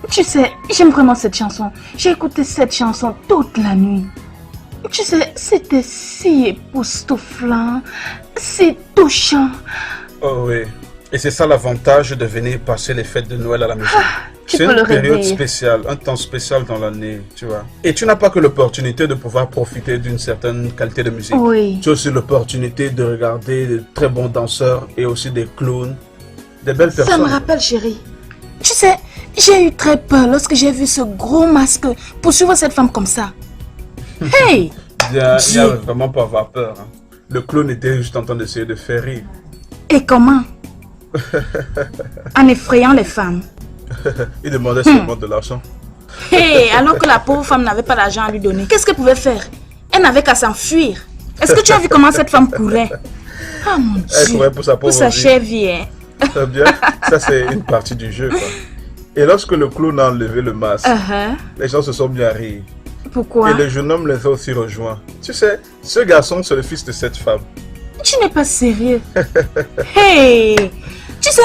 Tu sais, j'aime vraiment cette chanson. J'ai écouté cette chanson toute la nuit. Tu sais, c'était si époustouflant, si touchant. Oh oui. Et c'est ça l'avantage de venir passer les fêtes de Noël à la maison. C'est peux une le période rêver. spéciale, un temps spécial dans l'année, tu vois. Et tu n'as pas que l'opportunité de pouvoir profiter d'une certaine qualité de musique. Oui. Tu as aussi l'opportunité de regarder de très bons danseurs et aussi des clowns, des belles Ça personnes. me rappelle, chérie. Tu sais, j'ai eu très peur lorsque j'ai vu ce gros masque poursuivre cette femme comme ça. Hey! Il n'y a Dieu. vraiment pas à avoir peur. Hein. Le clown était juste en train d'essayer de faire rire. Et comment? En effrayant les femmes. Il demandait seulement de l'argent. Hey, alors que la pauvre femme n'avait pas d'argent à lui donner, qu'est-ce qu'elle pouvait faire? Elle n'avait qu'à s'enfuir. Est-ce que tu as vu comment cette femme courait? Ah mon Elle Dieu. courait pour sa pauvre vie. chère vie, hein. Très bien. Ça, c'est une partie du jeu. Quoi. Et lorsque le clown a enlevé le masque, les gens se sont mis à rire. Pourquoi? Et le jeune homme les a aussi rejoints. Tu sais, ce garçon, c'est le fils de cette femme. Tu n'es pas sérieux. Hey! Tu sais,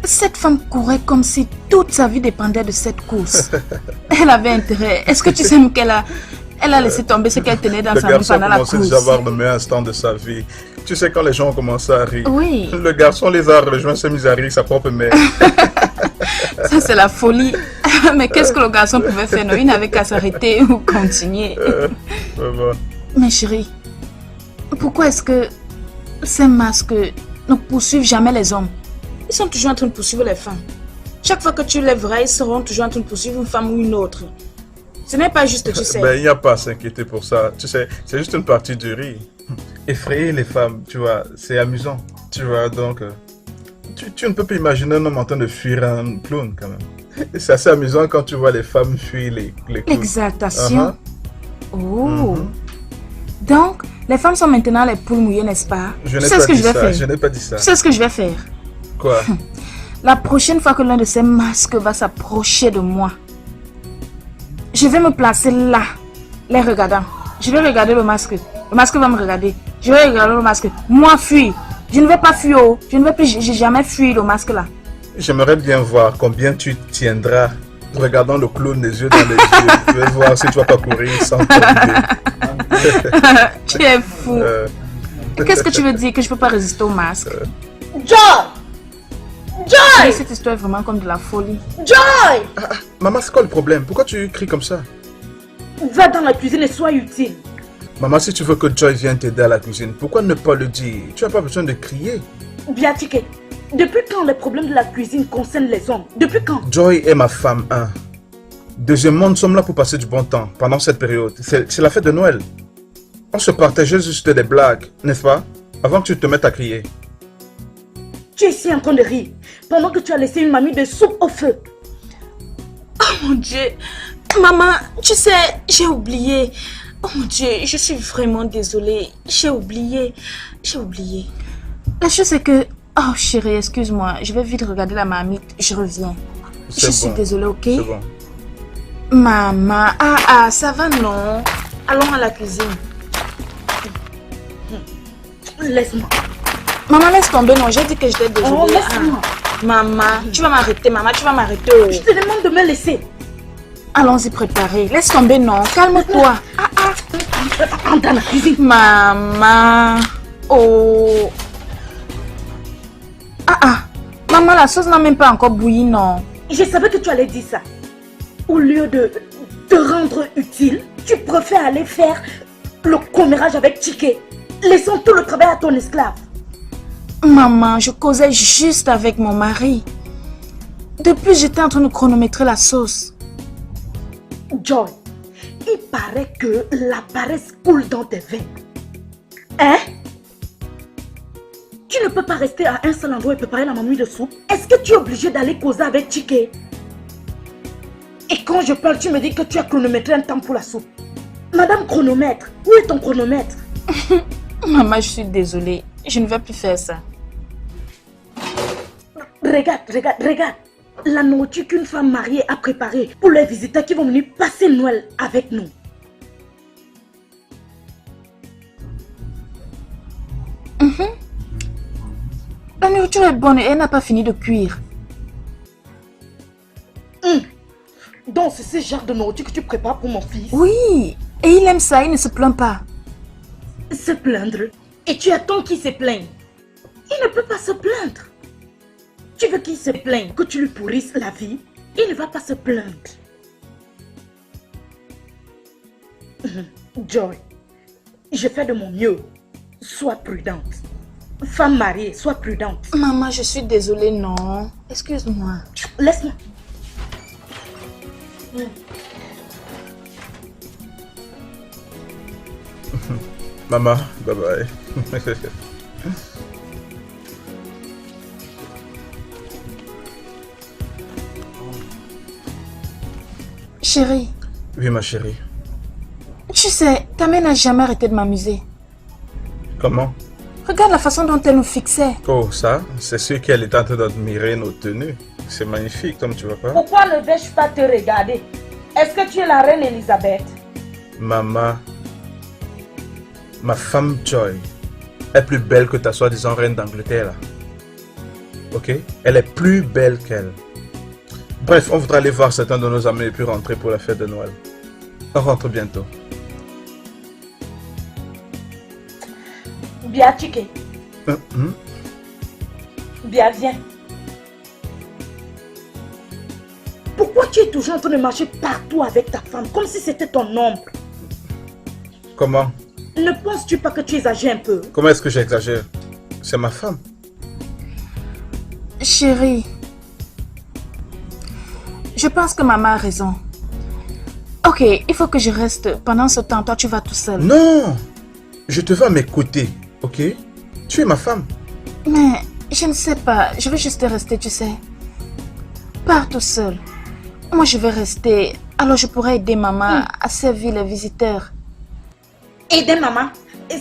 cette femme courait comme si toute sa vie dépendait de cette course. Elle avait intérêt. Est-ce que tu sais qu'elle a laissé tomber ce qu'elle tenait dans Le sa main garçon pendant la commençait course? déjà à avoir le meilleur instant de sa vie. Tu sais, quand les gens ont commencé à rire, Oui. le garçon les a rejoints, s'est mis à rire sa propre mère. Ça, c'est la folie. Mais qu'est-ce que le garçon pouvait faire? Non, il n'avait qu'à s'arrêter ou continuer. Vraiment. Mais chérie, pourquoi est-ce que ces masques ne poursuivent jamais les hommes? Ils sont toujours en train de poursuivre les femmes. Chaque fois que tu les verras, ils seront toujours en train de poursuivre une femme ou une autre. Ce n'est pas juste, tu sais. Ben, il n'y a pas à s'inquiéter pour ça. Tu sais, c'est juste une partie du rire. Effrayer les femmes, tu vois, c'est amusant. Tu vois, donc, tu ne peux pas imaginer un homme en train de fuir un clown quand même. Et c'est assez amusant quand tu vois les femmes fuir les clowns. L'exaltation. Oh. Donc, les femmes sont maintenant les poules mouillées, n'est-ce pas? Je Tu n'ai sais pas ce que dit je vais ça, faire? je n'ai pas dit ça. Tu sais ce que je vais faire? Quoi? La prochaine fois que l'un de ces masques va s'approcher de moi, je vais me placer là, les regardant. Je vais regarder le masque. Le masque va me regarder. Je vais regarder le masque. Moi, fuir. Je ne vais pas fuir. Oh. Je ne vais plus, j'ai jamais fui le masque là. J'aimerais bien voir combien tu tiendras regardant le clown des yeux dans les yeux. Je vais voir si tu vas pas courir sans tomber. Tu es fou. Qu'est-ce que tu veux dire que je peux pas résister au masque? Joy! Joy! Cette histoire est vraiment comme de la folie. Joy! Maman, c'est quoi le problème? Pourquoi tu cries comme ça? Va dans la cuisine et sois utile. Maman, si tu veux que Joy vienne t'aider à la cuisine, pourquoi ne pas le dire? Tu n'as pas besoin de crier. Bien, Tike. Depuis quand les problèmes de la cuisine concernent les hommes? Depuis quand? Joy est ma femme, hein. Deuxièmement, nous sommes là pour passer du bon temps pendant cette période. C'est la fête de Noël. On se partageait juste des blagues, n'est-ce pas? Avant que tu te mettes à crier. Tu es ici en train de rire pendant que tu as laissé une mamie de soupe au feu. Oh mon Dieu. Maman, tu sais, j'ai oublié. Oh mon Dieu, je suis vraiment désolée. J'ai oublié. La chose c'est que... Oh chérie, excuse-moi. Je vais vite regarder la marmite. Je reviens. Je suis désolée, ok? C'est bon. Maman, ça va non? Allons à la cuisine. Laisse-moi. Maman, laisse tomber, non, j'ai dit que j'étais désolée. Oh, laisse-moi. Maman, tu vas m'arrêter, maman, tu vas m'arrêter. Oh. Je te demande de me laisser. Allons-y préparer. Laisse tomber, non, calme-toi. Entre dans la cuisine. Maman. Oh. Maman, la sauce n'a même pas encore bouilli, non. Je savais que tu allais dire ça. Au lieu de te rendre utile, tu préfères aller faire le commérage avec Tike. Laissons tout le travail à ton esclave. Maman, je causais juste avec mon mari. Depuis, j'étais en train de chronométrer la sauce. Joy, il paraît que la paresse coule dans tes veines. Hein? Tu ne peux pas rester à un seul endroit et préparer la mamie de soupe. Est-ce que tu es obligé d'aller causer avec Tike? Et quand je parle, tu me dis que tu as chronométré un temps pour la soupe. Madame chronomètre, où est ton chronomètre? Maman, je suis désolée. Je ne vais plus faire ça. Regarde. La nourriture qu'une femme mariée a préparée pour les visiteurs qui vont venir passer Noël avec nous. La nourriture est bonne et elle n'a pas fini de cuire. Donc c'est ce genre de nourriture que tu prépares pour mon fils? Oui, et il aime ça, il ne se plaint pas. Se plaindre? Et tu attends qu'il se plaigne? Il ne peut pas se plaindre. Tu veux qu'il se plaigne, que tu lui pourrisses la vie? Il ne va pas se plaindre. Joy, je fais de mon mieux. Sois prudente. Femme mariée, sois prudente. Maman, je suis désolée, non. Excuse-moi. Laisse-moi. Maman, bye bye. Chérie, Oui, ma chérie. tu sais, ta mère n'a jamais arrêté de m'amuser. Comment? Regarde la façon dont elle nous fixait. Oh, ça, c'est sûr qu'elle est en train d'admirer nos tenues. C'est magnifique, comme tu vois pas. Pourquoi ne vais-je pas te regarder? Est-ce que tu es la reine Elisabeth? Maman, ma femme Joy est plus belle que ta soi-disant reine d'Angleterre, là. Ok? Elle est plus belle qu'elle. Bref, on voudra aller voir certains de nos amis et puis rentrer pour la fête de Noël. On rentre bientôt. Bien, Chike. Bien, viens. Pourquoi tu es toujours en train de marcher partout avec ta femme, comme si c'était ton ombre? Comment? Ne penses-tu pas que tu exagères un peu? Comment est-ce que j'exagère? C'est ma femme. Chérie, je pense que maman a raison. Ok, il faut que je reste. Pendant ce temps, toi, tu vas tout seul. Non! Je te veux à mes côtés, ok? Tu es ma femme. Mais je ne sais pas. Je veux juste rester, tu sais. Pars tout seul. Moi, je vais rester. Alors, je pourrais aider maman à servir les visiteurs. Aider maman,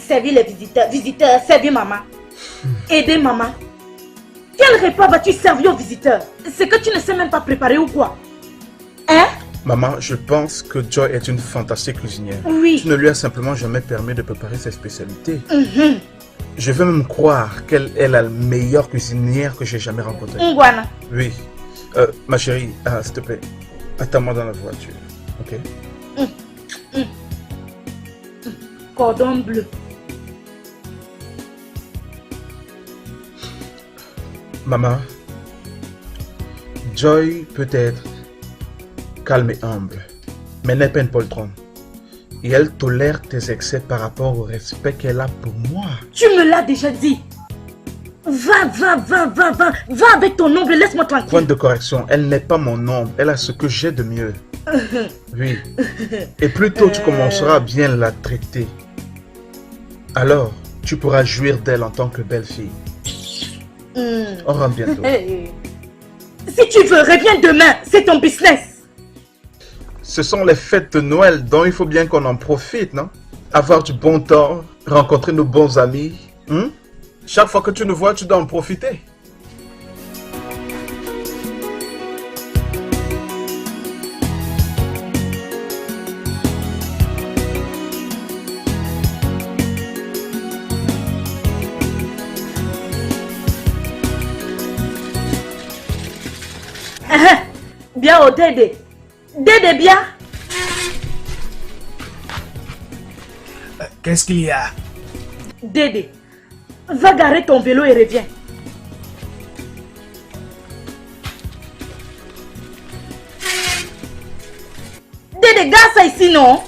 servir les visiteurs. Visiteurs, servir maman. Aider maman. Quel repas vas-tu servir aux visiteurs? C'est que tu ne sais même pas préparer ou quoi? Hein? Maman, je pense que Joy est une fantastique cuisinière. Oui. Tu ne lui as simplement jamais permis de préparer ses spécialités. Je veux même croire qu'elle est la meilleure cuisinière que j'ai jamais rencontrée. Ngwana. Oui. Ma chérie, s'il te plaît, attends-moi dans la voiture, ok? Cordon bleu. Maman, Joy peut être calme et humble, mais n'est pas une poltronne. Et elle tolère tes excès par rapport au respect qu'elle a pour moi. Tu me l'as déjà dit. Va avec ton ombre, laisse-moi Point tranquille. de correction, elle n'est pas mon ombre, elle a ce que j'ai de mieux. Oui. Et plus tôt tu commenceras à bien la traiter, alors tu pourras jouir d'elle en tant que belle fille. On rentre bientôt. Si tu veux, reviens demain, c'est ton business. Ce sont les fêtes de Noël, donc il faut bien qu'on en profite, non? Avoir du bon temps, rencontrer nos bons amis. Chaque fois que tu nous vois, tu dois en profiter. Bien au Dédé. Dédé, bien. Qu'est-ce qu'il y a? Dédé, va garer ton vélo et reviens. Dédé, gare ça ici, non?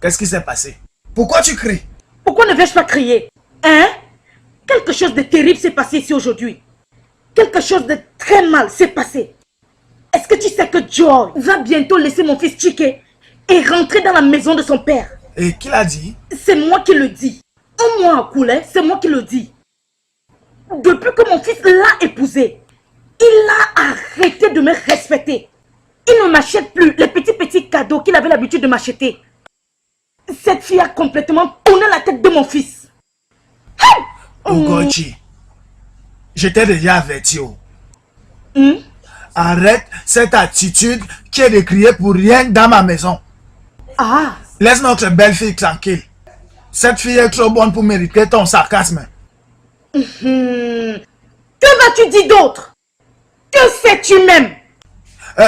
Qu'est-ce qui s'est passé? Pourquoi tu cries? Pourquoi ne vais-je pas crier? Hein? Quelque chose de terrible s'est passé ici aujourd'hui. Quelque chose de très mal s'est passé. Est-ce que tu sais que Joy va bientôt laisser mon fils Chike et rentrer dans la maison de son père? Et qui l'a dit? C'est moi qui le dis. Un mois à couler, c'est moi qui le dis. Depuis que mon fils l'a épousé, il a arrêté de me respecter. Il ne m'achète plus les petits cadeaux qu'il avait l'habitude de m'acheter. Cette fille a complètement tourné la tête de mon fils. Ugochi, je t'ai déjà averti. Arrête cette attitude qui est de crier pour rien dans ma maison. Ah, Laisse notre belle fille tranquille. Cette fille est trop bonne pour mériter ton sarcasme. Que vas-tu dire d'autre? Que sais-tu même?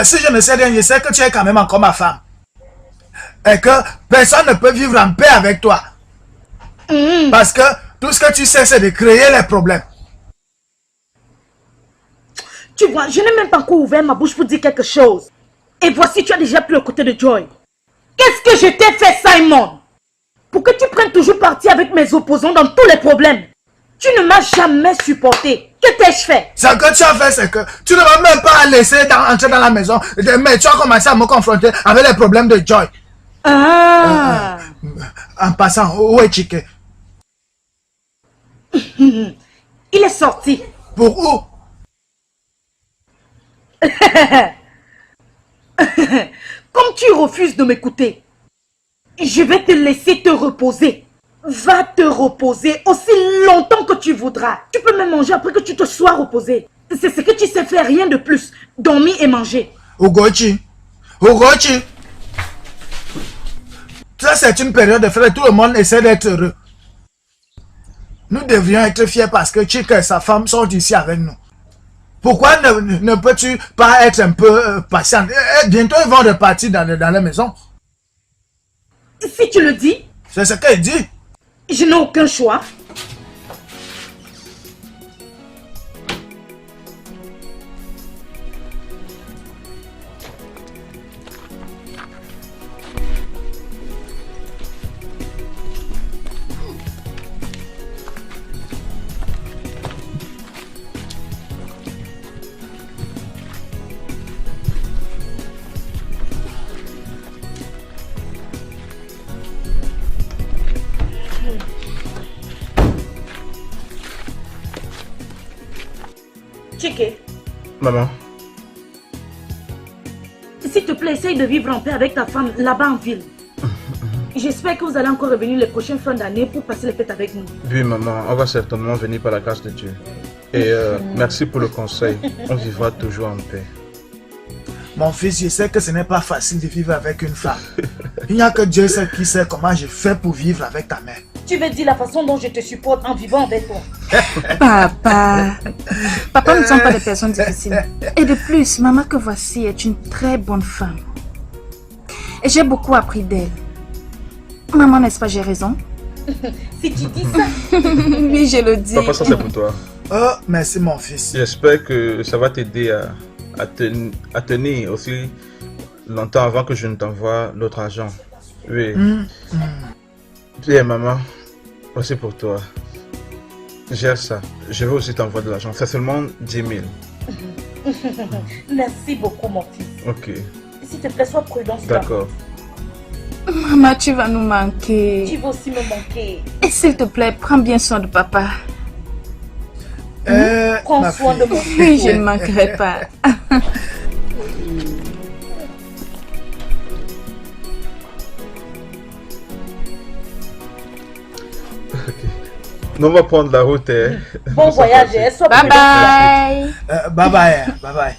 Si je ne sais rien, je sais que tu es quand même encore ma femme. Et que personne ne peut vivre en paix avec toi. Parce que tout ce que tu sais, c'est de créer les problèmes. Tu vois, je n'ai même pas encore ouvert ma bouche pour dire quelque chose. Et voici, tu as déjà pris le côté de Joy. Qu'est-ce que je t'ai fait, Simon? Pour que tu prennes toujours parti avec mes opposants dans tous les problèmes. Tu ne m'as jamais supporté. Que t'ai-je fait? Ce que tu as fait, c'est que tu ne m'as même pas laissé entrer dans la maison. Mais tu as commencé à me confronter avec les problèmes de Joy. Ah. En passant, où est Chike? Il est sorti. Pour où? Comme tu refuses de m'écouter, je vais te laisser te reposer. Va te reposer aussi longtemps que tu voudras. Tu peux même manger après que tu te sois reposé. C'est ce que tu sais faire, rien de plus. Dormir et manger. Ugochi. Ça, c'est une période de fête. Tout le monde essaie d'être heureux. Nous devrions être fiers parce que Chika et sa femme sont ici avec nous. Pourquoi ne peux-tu pas être un peu patient? Bientôt, ils vont repartir dans la maison. Si tu le dis, C'est ce qu'elle dit. je n'ai aucun choix. Chike, Maman, s'il te plaît, essaye de vivre en paix avec ta femme là-bas en ville. J'espère que vous allez encore revenir les prochaines fins d'année pour passer les fêtes avec nous. oui maman, on va certainement venir par la grâce de Dieu. Et merci pour le conseil. On vivra toujours en paix. Mon fils, je sais que ce n'est pas facile de vivre avec une femme. Il n'y a que Dieu seul qui sait comment je fais pour vivre avec ta mère. Tu veux dire la façon dont je te supporte en vivant avec toi? Papa. Papa ne sont pas des personnes difficiles. Et de plus, maman que voici est une très bonne femme. Et j'ai beaucoup appris d'elle. Maman, n'est-ce pas, j'ai raison? Si tu dis ça, Oui, je le dis. Papa, ça c'est pour toi. Oh, merci mon fils. J'espère que ça va t'aider à tenir aussi longtemps avant que je ne t'envoie l'autre argent. Oui. Bien maman, voici pour toi. Gère ça. Je vais aussi t'envoyer de l'argent. C'est seulement 10 000. merci beaucoup mon fils. Ok, S'il te plaît, sois prudent sur la d'accord. Maman, tu vas nous route. Tu manquer. vas aussi me manquer. Et s'il te plaît, prends bien soin de papa. Prends Ma soin fille. de mon fils. Oui, je ne manquerai pas. On va prendre la route. Bon voyage, hein. Sois Bye prudent. bye. Bye bye. Bye bye.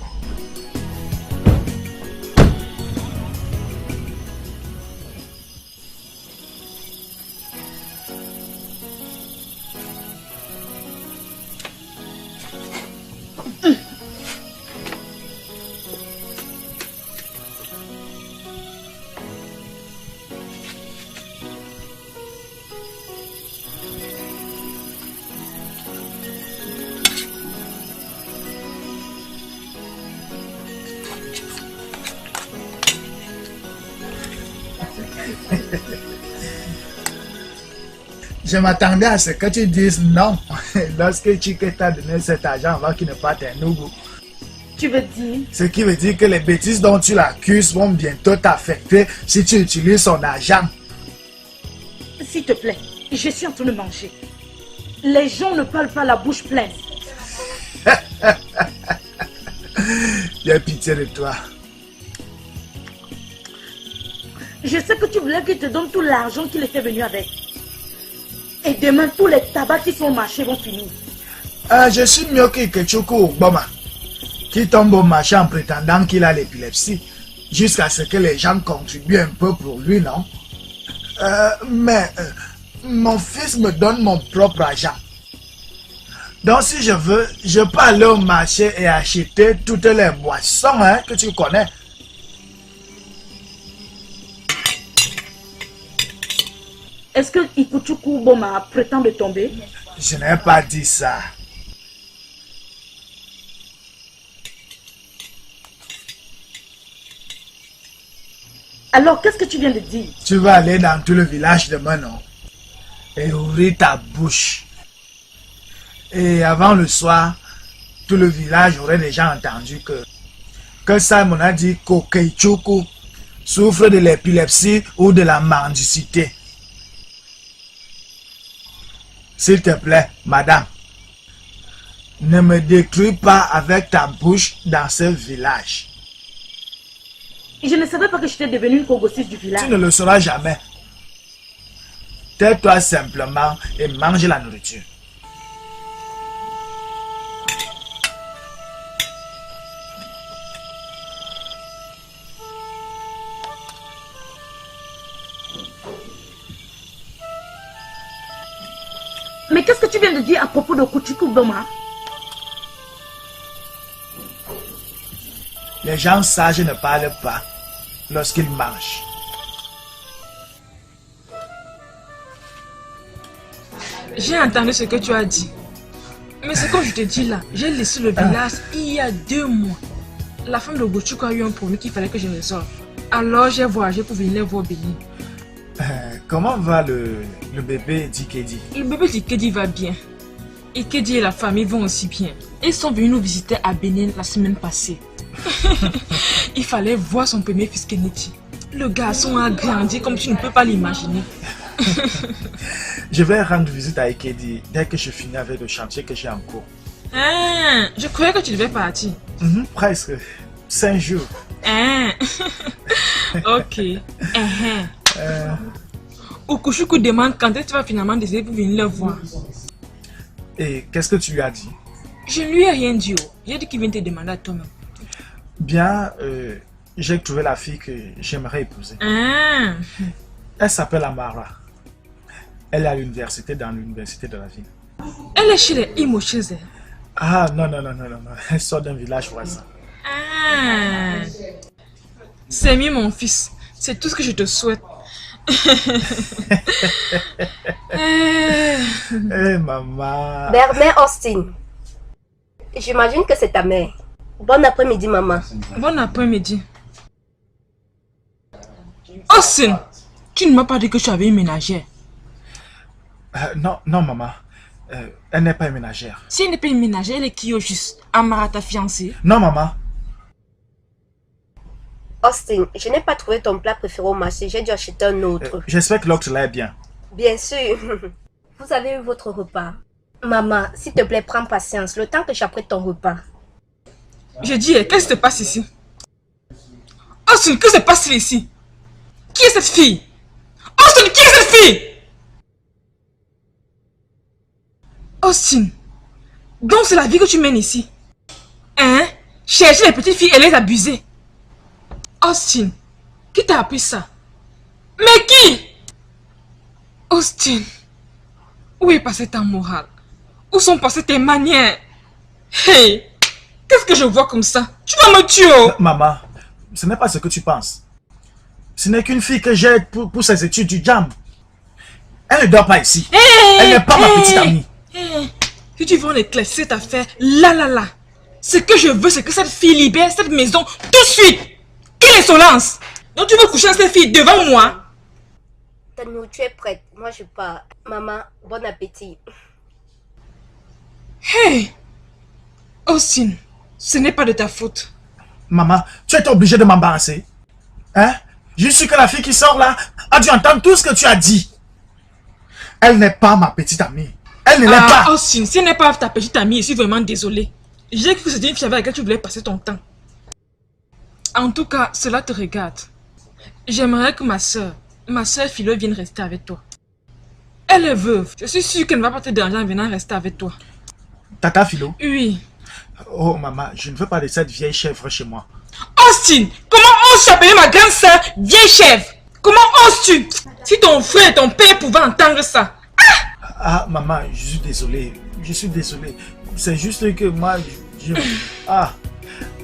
Je m'attendais à ce que tu dises non lorsque Chike t'a donné cet argent avant qu'il ne parte à Nougou. Tu veux dire? Ce qui veut dire que les bêtises dont tu l'accuses vont bientôt t'affecter si tu utilises son argent. S'il te plaît, je suis en train de manger. Les gens ne parlent pas la bouche pleine. J'ai pitié de toi. Je sais que tu voulais qu'il te donne tout l'argent qu'il était venu avec. Et demain, tous les tabacs qui sont au marché vont finir. Je suis mieux que Ketchuko Obama, qui tombe au marché en prétendant qu'il a l'épilepsie, jusqu'à ce que les gens contribuent un peu pour lui, non? Mais mon fils me donne mon propre argent. Donc si je veux, je peux aller au marché et acheter toutes les boissons hein, que tu connais. Est-ce que Ikuchuku Boma prétend de tomber? Je n'ai pas dit ça. Alors, qu'est-ce que tu viens de dire? Tu vas aller dans tout le village demain, non? Et ouvrir ta bouche. Et avant le soir, tout le village aurait déjà entendu que Simon a dit qu'Okeichuku souffre de l'épilepsie ou de la mendicité. S'il te plaît, madame, ne me détruis pas avec ta bouche dans ce village. Je ne savais pas que j'étais devenue une Kogosiste du village. Tu ne le sauras jamais. Tais-toi simplement et mange la nourriture. Mais qu'est-ce que tu viens de dire à propos de Kuchuku Boma? Les gens sages ne parlent pas lorsqu'ils mangent. J'ai entendu ce que tu as dit. Mais ce que je te dis là, j'ai laissé le village il y a 2 mois. La femme de Gochuko a eu un problème qu'il fallait que je résolve. Alors j'ai voyagé pour venir voir Béni. Comment va le bébé d'Ikedi? Le bébé d'Ikedi va bien. Ikedi et la famille vont aussi bien. Ils sont venus nous visiter à Bénin la semaine passée. Il fallait voir son premier fils Kenichi. Le garçon a grandi comme tu ne peux pas l'imaginer. Je vais rendre visite à Ikedi dès que je finis avec le chantier que j'ai en cours. Je croyais que tu devais partir. Presque 5 jours. Ok. Okuchuku demande quand est-ce que tu vas finalement décider pour venir le voir. Et qu'est-ce que tu lui as dit? Je ne lui ai rien dit. J'ai dit qu'il vient te demander à toi-même. Bien, j'ai trouvé la fille que j'aimerais épouser. Elle s'appelle Amara. Elle est à l'université, dans l'université de la ville. Elle est chez les Imo chez elle. Ah non. Elle sort d'un village voisin. C'est mieux mon fils. C'est tout ce que je te souhaite. Maman. Mère Austin. J'imagine que c'est ta mère. Bon après-midi, maman. Bon après-midi. Austin, tu ne m'as pas dit que tu avais une ménagère. Non, maman. Elle n'est pas une ménagère. Si elle n'est pas une ménagère, elle est qui au juste? Amara, ta fiancée? Non, maman. Austin, je n'ai pas trouvé ton plat préféré au marché. J'ai dû acheter un autre. J'espère que l'autre là est bien. Bien sûr. Vous avez eu votre repas. Maman, s'il te plaît, prends patience. Le temps que j'apprête ton repas. Je dis, qu'est-ce qui se passe ici? Austin, que se passe-t-il ici? Qui est cette fille? Austin, qui est cette fille? Austin, donc c'est la vie que tu mènes ici? Hein? Chercher les petites filles et les abuser? Austin, qui t'a appris ça? Mais qui? Austin, où est passé ta morale? Où sont passées tes manières? Hey, qu'est-ce que je vois comme ça? Tu vas me tuer! Maman, ce n'est pas ce que tu penses. Ce n'est qu'une fille que j'aide pour ses études du JAM. Elle ne dort pas ici. Elle n'est pas ma petite amie. Si tu veux en éclaircir cette affaire, là. Ce que je veux, c'est que cette fille libère cette maison tout de suite. Quelle insolence! Donc tu veux coucher avec cette fille devant moi? Ta nourriture est prête. Moi, je pars. Maman, bon appétit. Hey! Austin, ce n'est pas de ta faute. Maman, tu es obligée de m'embarrasser. Hein? Je suis que la fille qui sort là a dû entendre tout ce que tu as dit. Elle n'est pas ma petite amie. Elle ne l'est pas. Austin, si elle n'est pas ta petite amie, je suis vraiment désolée. J'ai cru que c'était une fille avec laquelle tu voulais passer ton temps. En tout cas, cela te regarde. J'aimerais que ma soeur Philo vienne rester avec toi. Elle est veuve. Je suis sûre qu'elle ne va pas te déranger en venant rester avec toi. Tata Philo? Oui. Oh maman, je ne veux pas de cette vieille chèvre chez moi. Austin, comment oses-tu appeler ma grande soeur vieille chèvre? Comment oses-tu? Si ton frère et ton père pouvaient entendre ça. Ah, maman, je suis désolé. Je suis désolé. C'est juste que moi, Ah.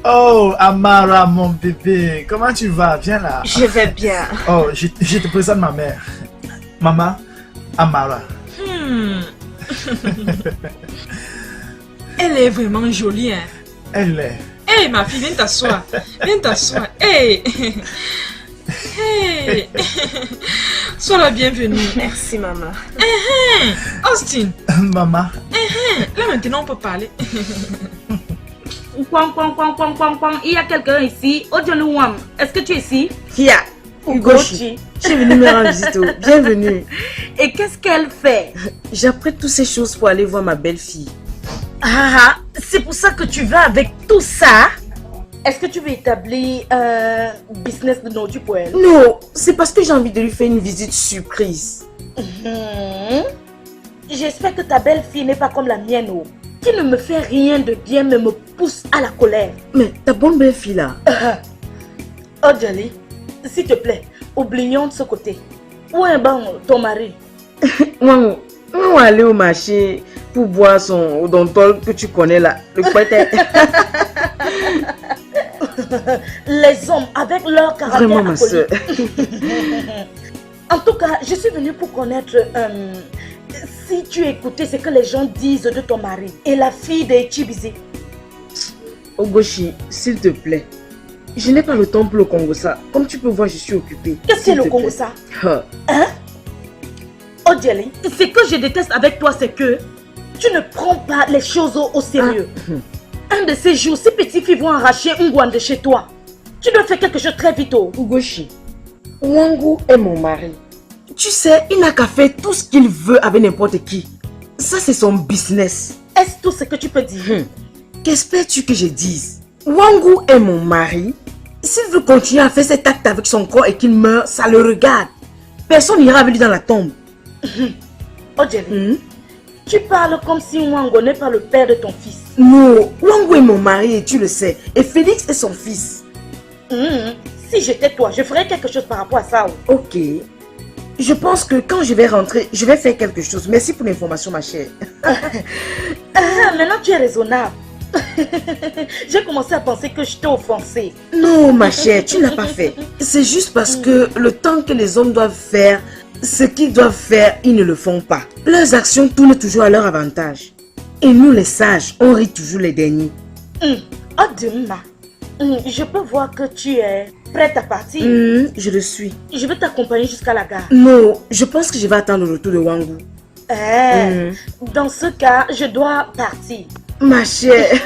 Oh, Amara, mon bébé. Comment tu vas? Viens là. Je vais bien. Oh, je te présente ma mère. Maman, Amara. Elle est vraiment jolie, hein. Elle est. Hé, ma fille, viens t'asseoir. Viens t'asseoir. Hé. Hé. Sois la bienvenue. Merci, maman. Austin. Maman. Là, maintenant, on peut parler. Il y a quelqu'un ici. Odioluwam, est-ce que tu es ici? Kia, Ugochi. Je suis venue me rendre visite. Bienvenue. Et qu'est-ce qu'elle fait? J'apprête toutes ces choses pour aller voir ma belle-fille. Ah, c'est pour ça que tu vas avec tout ça? Est-ce que tu veux établir un business de nourriture pour elle? Non, c'est parce que j'ai envie de lui faire une visite surprise. J'espère que ta belle-fille n'est pas comme la mienne, oh, qui ne me fait rien de bien mais me pousse à la colère. Mais ta bonne belle-fille là. Oh Jali, s'il te plaît, oublions de ce côté. Où est ton mari? Moi, on va aller au marché pour boire son odontol que tu connais là, le poète. Les hommes avec leur caractère. Vraiment ma soeur. En tout cas, je suis venue pour connaître si tu écoutais ce que les gens disent de ton mari et la fille de Chibizi. Ogoshi, s'il te plaît. Je n'ai pas le temps pour le Congo ça. Comme tu peux voir, je suis occupée. Qu'est-ce que le Congo ça? Hein? Oh Jelly, ce que je déteste avec toi, c'est que tu ne prends pas les choses au sérieux. Un de ces jours, ces petites filles vont arracher Ngwan de chez toi. Tu dois faire quelque chose très vite. Ugoshi, Wangu est mon mari. Tu sais, il n'a qu'à faire tout ce qu'il veut avec n'importe qui. Ça, c'est son business. Est-ce tout ce que tu peux dire? Qu'espères-tu que je dise? Wangu est mon mari. S'il veut continuer à faire cet acte avec son corps et qu'il meurt, ça le regarde. Personne n'ira avec lui dans la tombe. Oh Jerry, tu parles comme si Wangu n'est pas le père de ton fils. Non, Wangu est mon mari et tu le sais. Et Félix est son fils. Si j'étais toi, je ferais quelque chose par rapport à ça. Ok. Je pense que quand je vais rentrer, je vais faire quelque chose. Merci pour l'information, ma chère. Maintenant, tu es raisonnable. J'ai commencé à penser que je t'ai offensé. Non, ma chère, tu n'as pas fait. C'est juste parce que le temps que les hommes doivent faire ce qu'ils doivent faire, ils ne le font pas. Leurs actions tournent toujours à leur avantage. Et nous, les sages, on rit toujours les derniers. Oh, Dima, je peux voir que tu es prête à partir. Je le suis. Je vais t'accompagner jusqu'à la gare. Non, je pense que je vais attendre le retour de Wangu. Dans ce cas, je dois partir. Ma chère,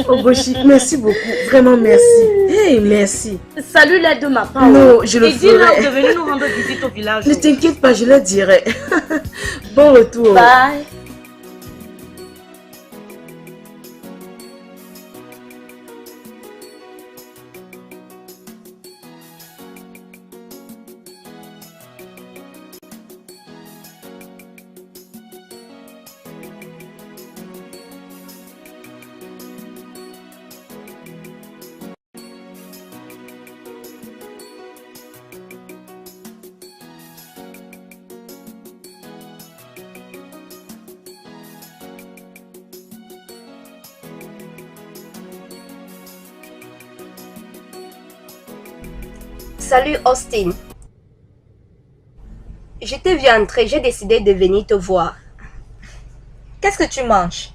Ogoshi, merci beaucoup. Vraiment merci. Hey, merci. Salut-les de ma part. Non, je le ferai. Et dis-leur ferai. de venir nous rendre visite au village. Ne t'inquiète pas, je leur dirai. Bon retour. Bye. Salut Austin. Je t'ai vu entrer, j'ai décidé de venir te voir. Qu'est-ce que tu manges?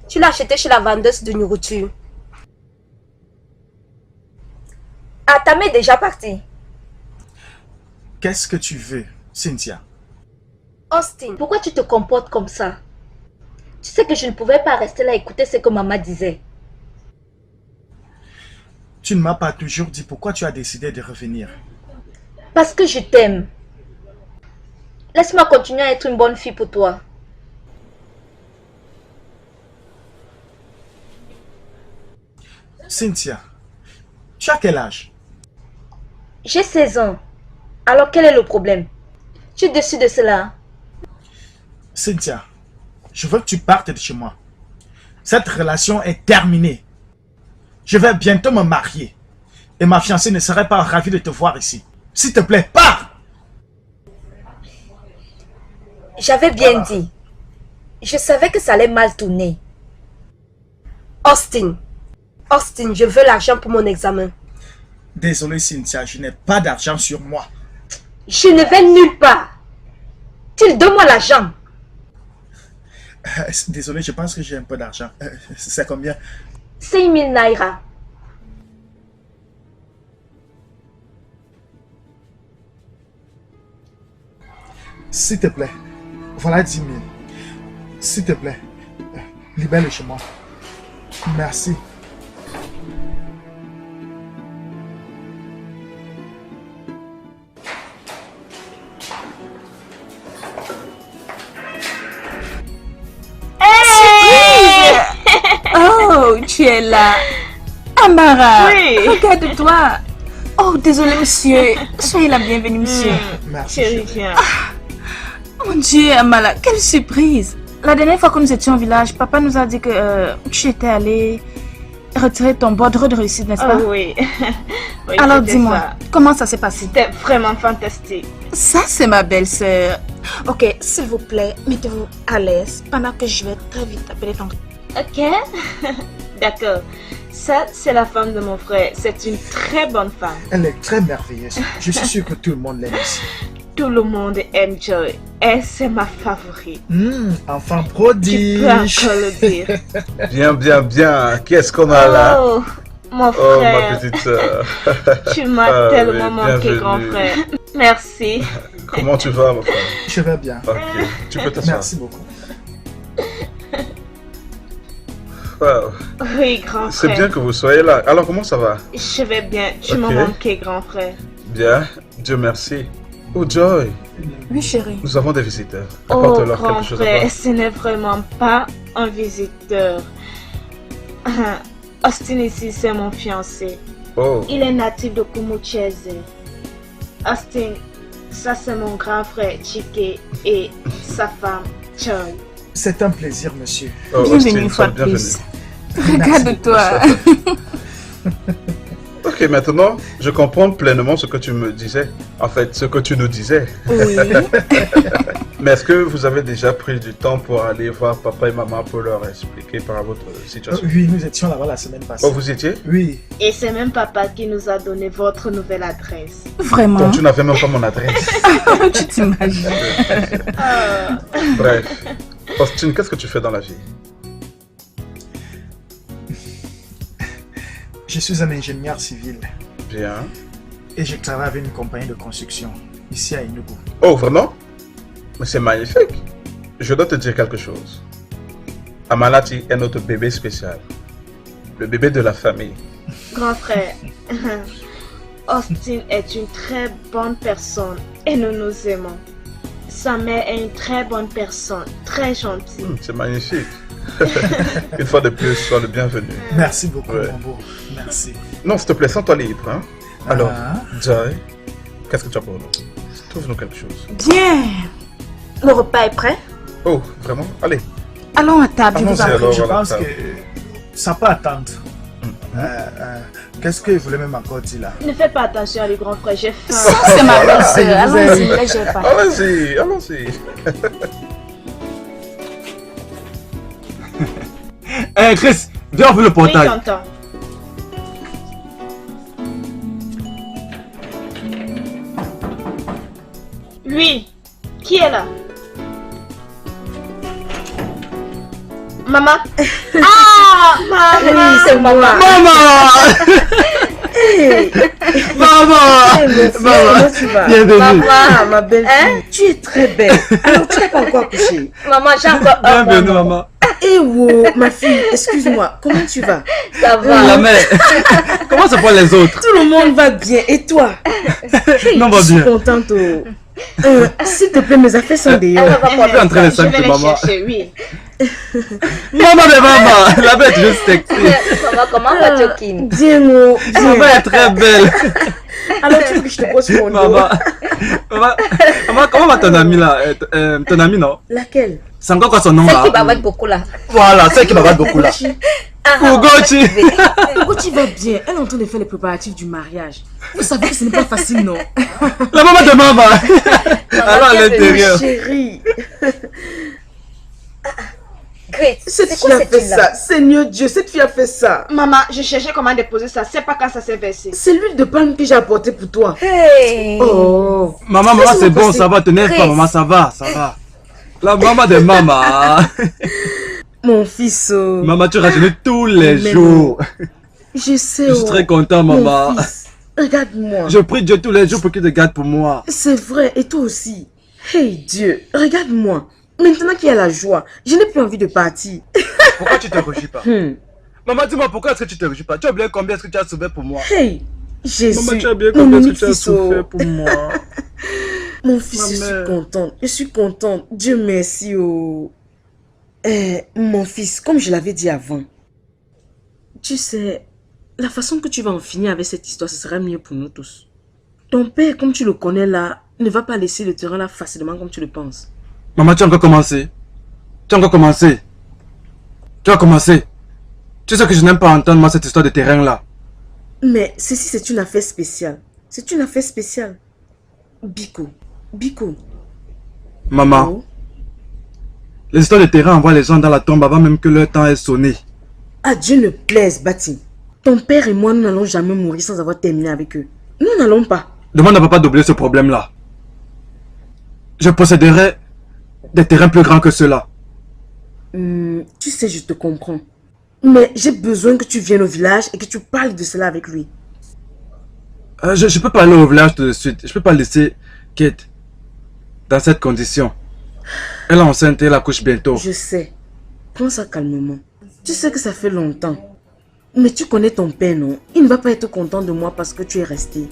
Tu l'as acheté chez la vendeuse de nourriture. Ah, ta mère est déjà partie. Qu'est-ce que tu veux, Cynthia? Austin, pourquoi tu te comportes comme ça? Tu sais que je ne pouvais pas rester là écouter ce que maman disait. Tu ne m'as pas toujours dit pourquoi tu as décidé de revenir. Parce que je t'aime. Laisse-moi continuer à être une bonne fille pour toi. Cynthia, tu as quel âge? J'ai 16 ans. Alors quel est le problème? Tu es dessus de cela? Cynthia, je veux que tu partes de chez moi. Cette relation est terminée. Je vais bientôt me marier. Et ma fiancée ne serait pas ravie de te voir ici. S'il te plaît, pars! J'avais bien dit. Je savais que ça allait mal tourner. Austin, je veux l'argent pour mon examen. Désolé Cynthia, je n'ai pas d'argent sur moi. Je ne vais nulle part. Donne-moi l'argent. Désolé, je pense que j'ai un peu d'argent. C'est combien? 5 000 naira. S'il te plaît, voilà 10 000. S'il te plaît, libère-le chez moi. Merci. Oh, tu es là. Amara, Oui. regarde-toi. Oh, désolé, monsieur. Soyez la bienvenue, monsieur. Merci. Chérie, viens. Mon Dieu, Amara, quelle surprise. La dernière fois que nous étions au village, papa nous a dit que tu étais allé retirer ton bordereau de réussite, n'est-ce Oh pas? oui. Oui, Alors c'était dis-moi, ça. comment ça s'est passé? C'était vraiment fantastique. Ça, c'est ma belle-sœur. Ok, s'il vous plaît, mettez-vous à l'aise pendant que je vais très vite appeler ton... Ok. D'accord. Ça, c'est la femme de mon frère. C'est une très bonne femme. Elle est très merveilleuse. Je suis sûr que tout le monde l'aime ici. Tout le monde aime Joy. Et c'est ma favorite. Enfant Tu prodige. peux encore le dire. Bien, bien, bien. Qu'est-ce qu'on a là? Oh, mon Oh, frère. ma petite sœur. Tu m'as Ah, tellement oui, manqué, bienvenue. grand frère. Merci. Comment tu vas, mon frère? Je vais bien. Ok, tu peux t'asseoir. Merci beaucoup. Wow. Oui, grand C'est frère. bien que vous soyez là. Alors, comment ça va? Je vais bien. Tu Ok. m'as manqué, grand frère. Bien, Dieu merci. Oh, Joy, Oui, chérie. nous avons des visiteurs. Oh, Apporte-leur grand quelque chose à frère, boire. ce n'est vraiment pas un visiteur. Austin ici, c'est mon fiancé. Oh, Il est natif de Kumucheze. Austin, ça c'est mon grand frère Chike et sa femme Joy. C'est un plaisir, monsieur. oh, Bienvenue Austin, une fois sois de plus. bienvenue. Regarde-toi. Ok, maintenant, je comprends pleinement ce que tu me disais. En fait, ce que tu nous disais. Oui. Mais est-ce que vous avez déjà pris du temps pour aller voir papa et maman pour leur expliquer par votre situation? Oui, nous étions là-bas la semaine passée. Oh, vous étiez? Oui. Et c'est même papa qui nous a donné votre nouvelle adresse. Vraiment. Donc tu n'avais même pas mon adresse. Tu t'imagines. Bref. Austin, qu'est-ce que tu fais dans la vie? Je suis un ingénieur civil Bien. et je travaille avec une compagnie de construction ici à Enugu. Oh, vraiment? Mais c'est magnifique. Je dois te dire quelque chose. Amalati est notre bébé spécial. Le bébé de la famille. Grand frère, Austin est une très bonne personne et nous nous aimons. Sa mère est une très bonne personne, très gentille. C'est magnifique. Une fois de plus, sois le bienvenu. Merci beaucoup, Ouais. mon beau. Merci. Non, s'il te plaît, sens-toi libre. Hein? Alors, Ah. Joy, qu'est-ce que tu as pour nous? Trouve-nous quelque chose. Bien. Le repas est prêt. Oh, vraiment? Allez. Allons à table, je vous Allons-y en prie. alors. Je voilà, pense ça. que ça peut attendre. Qu'est-ce qu'il voulait même encore dire là? Ne fais pas attention à lui, grand frère, j'ai faim. Ça, c'est ma belle-sœur. Je vous Allons-y, aime. ne gêne pas. Allons-y, allons-y. Eh Chris, viens ouvrir le Oui, portail. tonton. Lui, qui est là? Maman? Ah, maman! Oui, c'est moi. Maman Maman Comment tu vas? Bienvenue. Ah, ma belle-fille, tu es très belle. Alors, tu n'es pas encore couchée. Maman, j'ai encore un Bienvenue moment. maman. Eh wow, ma fille, excuse-moi, comment tu vas? Ça va. La mère. Comment ça va les autres? Tout le monde va bien. Et toi? Non, va Je suis bien. contente. Oh. S'il te plaît, mes affaires sont Elle dehors. va Je suis en train de Je vais s'appeler les maman. chercher, oui. Maman de maman. La bête juste sexy. Maman, comment va Jokin? Bien, oh, Maman bien. est très belle. Alors, tu veux que je te pose mon dos? Maman. Maman, comment va ton ami là? Ton ami non? Laquelle? C'est encore quoi son nom Celle là? qui bavette beaucoup là. Voilà, celle qui m'avait beaucoup là. Ugochi. Ugochi va bien. Elle est en train de faire les préparatifs du mariage. Vous savez que ce n'est pas facile, non? La maman de maman. Alors à l'intérieur. Chérie. Grace, Cette c'est fille quoi a cette fait fille-là? ça. Seigneur Dieu, cette fille a fait ça. Maman, je cherchais comment déposer ça. C'est pas quand ça s'est versé. C'est l'huile de palme que j'ai apportée pour toi. Hey. Oh. Maman, c'est bon, ça va, t'énerve pas, maman, ça va. La maman de maman. Mon fils. Maman, tu rajeunis tous les Mais jours. Je sais. Je suis très content, maman. Mon fils, regarde-moi. Je prie Dieu tous les jours pour qu'il te garde pour moi. C'est vrai, et toi aussi. Hey Dieu, regarde-moi. Maintenant qu'il y a la joie, je n'ai plus envie de partir. Pourquoi tu te réjouis pas? Maman, dis-moi, pourquoi est-ce que tu te réjouis pas? Tu as oublié combien est-ce que tu as souffert pour moi? Hey, Jésus. Maman, tu as oublié mon combien est-ce que unique tu as fils, souffert pour moi? Mon fils, Ma je suis mère. contente. Je suis contente. Dieu merci. Mon fils, comme je l'avais dit avant, tu sais, la façon que tu vas en finir avec cette histoire, ce sera mieux pour nous tous. Ton père, comme tu le connais là, ne va pas laisser le terrain là facilement comme tu le penses. Maman, tu as encore commencé. Tu as commencé. Tu sais que je n'aime pas entendre moi cette histoire de terrain là. Mais ceci, c'est une affaire spéciale. C'est une affaire spéciale. Biko. Maman, Oh. les histoires de terrain envoient les gens dans la tombe avant même que leur temps ait sonné. À Dieu ne plaise, Bati. Ton père et moi, nous n'allons jamais mourir sans avoir terminé avec eux. Nous n'allons pas. Demande à papa d'oublier ce problème là. Je posséderai des terrains plus grands que ceux-là. Tu sais, je te comprends. Mais j'ai besoin que tu viennes au village et que tu parles de cela avec lui. Je peux pas aller au village tout de suite. Je peux pas laisser Kate dans cette condition. Elle est enceinte et elle accouche bientôt. Je sais. Prends ça calmement. Tu sais que ça fait longtemps. Mais tu connais ton père, non? Il ne va pas être content de moi parce que tu es resté.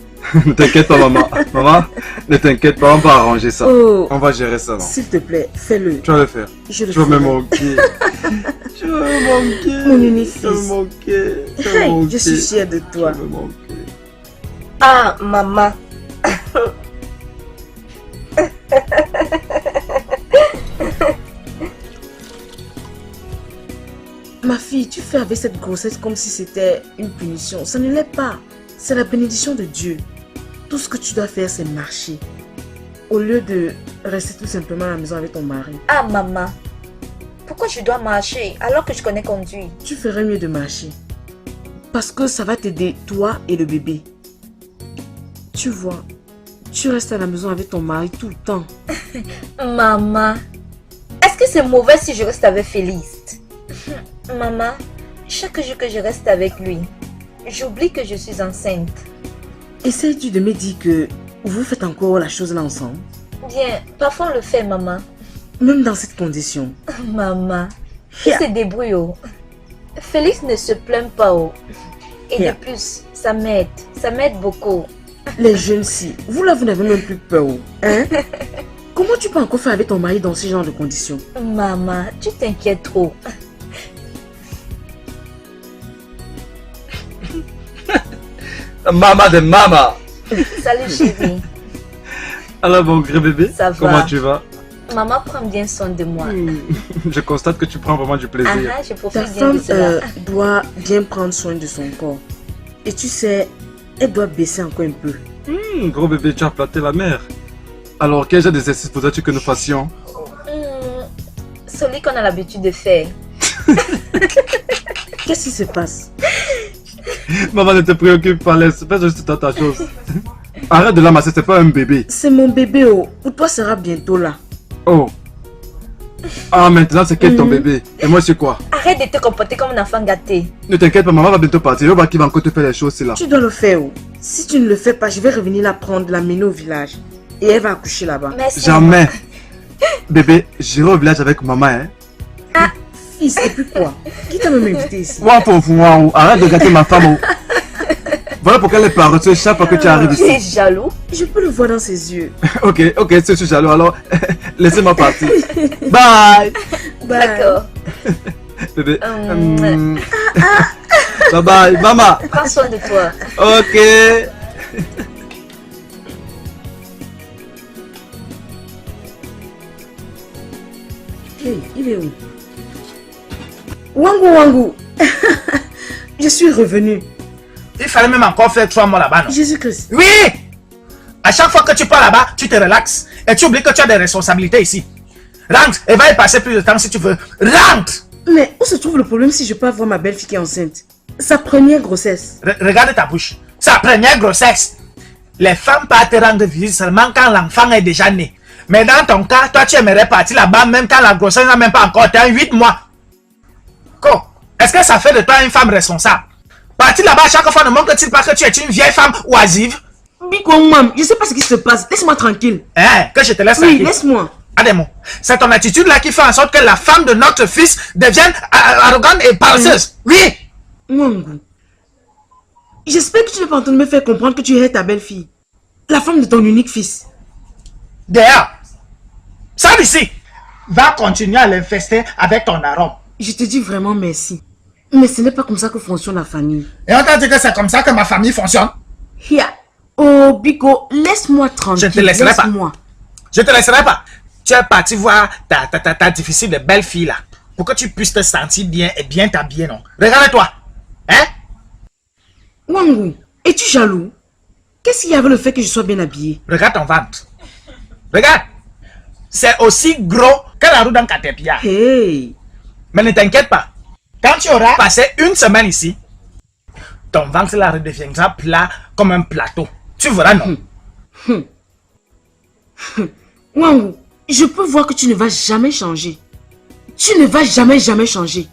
Ne t'inquiète pas, maman. Maman, ne t'inquiète pas, on va arranger ça. Oh. On va gérer ça, non? S'il te plaît, fais-le. Tu vas le faire. Je le Tu vas me ferai. manquer. Tu vas me manquer. Mon unique Tu vas me fils. manquer. Tu vas me Hey, manquer. je suis fière de toi. Tu vas me manquer. Ah, maman. Ma fille, tu fais avec cette grossesse comme si c'était une punition. Ça ne l'est pas. C'est la bénédiction de Dieu. Tout ce que tu dois faire, c'est marcher. Au lieu de rester tout simplement à la maison avec ton mari. Ah, maman. Pourquoi je dois marcher alors que je connais conduire? Tu ferais mieux de marcher. Parce que ça va t'aider, toi et le bébé. Tu vois, tu restes à la maison avec ton mari tout le temps. Maman, est-ce que c'est mauvais si je reste avec Félix? Maman, chaque jour que je reste avec lui, j'oublie que je suis enceinte. Essayes-tu de me dire que vous faites encore la chose là ensemble? Bien, parfois on le fait, maman. Même dans cette condition. Maman, il se débrouille. Oh. Félix ne se plaint pas. Oh. Et Yeah. de plus, ça m'aide beaucoup. Les jeunes filles, vous là, vous n'avez même plus peur. Hein? Comment tu peux encore faire avec ton mari dans ce genre de conditions? Maman, tu t'inquiètes trop. Maman de maman. Salut chérie. Alors mon grand bébé, Ça va. comment tu vas? Maman prend bien soin de moi. Je constate que tu prends vraiment du plaisir. Ah, je Ta profite bien femme de cela. doit bien prendre soin de son corps. Et tu sais, elle doit baisser encore un peu. Gros bébé, tu as flatté la mère. Alors, quel genre d'exercice voudrais-tu que nous fassions? Celui qu'on a l'habitude de faire. Qu'est-ce qui se passe? Maman, ne te préoccupe pas, laisse. Fais juste ta chose. Arrête de l'amasser, c'est pas un bébé. C'est mon bébé, oh. Pour toi, sera bientôt là. Oh. Ah, maintenant, c'est quel ton bébé? Et moi, c'est quoi? Arrête de te comporter comme un enfant gâté. Ne t'inquiète pas, maman va bientôt partir. Je vais voir qui va encore te faire les choses, c'est là. Tu dois le faire, oh. Si tu ne le fais pas, je vais revenir la prendre, la mener au village. Et elle va accoucher là-bas. Merci. Jamais. Bébé, j'irai au village avec maman, hein. Fils, et puis quoi? Qui t'a même invité ici? Moi, pour moi, arrête de gâter ma femme. Oh. Voilà pourquoi elle est paresseuse chaque fois que tu arrives Tu es ici. jaloux? Je peux le voir dans ses yeux. Ok, je suis jaloux, alors laissez-moi partir. Bye. D'accord. Bébé. Bye bye, maman. Prends soin de toi. Ok. Hey, il est où? Wangu Wangu. Je suis revenu. Il fallait même encore faire 3 mois là-bas, non? Jésus-Christ. Oui! À chaque fois que tu pars là-bas, tu te relaxes. Et tu oublies que tu as des responsabilités ici. Rentre et va y passer plus de temps si tu veux. Rentre! Mais où se trouve le problème si je peux avoir ma belle-fille qui est enceinte? Sa première grossesse. Regarde ta bouche. Sa première grossesse. Les femmes partent rendre visite seulement quand l'enfant est déjà né. Mais dans ton cas, toi tu aimerais partir là-bas même quand la grossesse n'a même pas encore atteint 8 mois. Quoi? Est-ce que ça fait de toi une femme responsable? Partir là-bas chaque fois ne montre-t-il pas que tu es une vieille femme oisive? Biko, maman, je sais pas ce qui se passe. Laisse-moi tranquille. Que je te laisse Oui, tranquille. laisse-moi. Ademo, c'est ton attitude là qui fait en sorte que la femme de notre fils devienne arrogante et paresseuse. Oui! Wangu, j'espère que tu n'es pas en train de me faire comprendre que tu es ta belle-fille. La femme de ton unique fils. D'ailleurs, sors d'ici. Va continuer à l'infester avec ton arôme. Je te dis vraiment merci. Mais ce n'est pas comme ça que fonctionne la famille. Et on t'a dit que c'est comme ça que ma famille fonctionne? Here. Oh, Biko, laisse-moi tranquille. Je te laisserai pas. Laisse-moi. Je te laisserai pas. Tu es parti voir ta difficile de belle fille là. Pour que tu puisses te sentir bien et bien t'habiller, non? Regarde-toi. Hein? Wangu, es-tu jaloux? Qu'est-ce qu'il y a avec le fait que je sois bien habillée? Regarde ton ventre. Regarde. C'est aussi gros que la roue d'un caterpillar. Hey. Mais ne t'inquiète pas. Quand tu auras passé une semaine ici, ton ventre là redeviendra plat comme un plateau. Tu verras, non? Wangu, je peux voir que tu ne vas jamais changer. Tu ne vas jamais changer.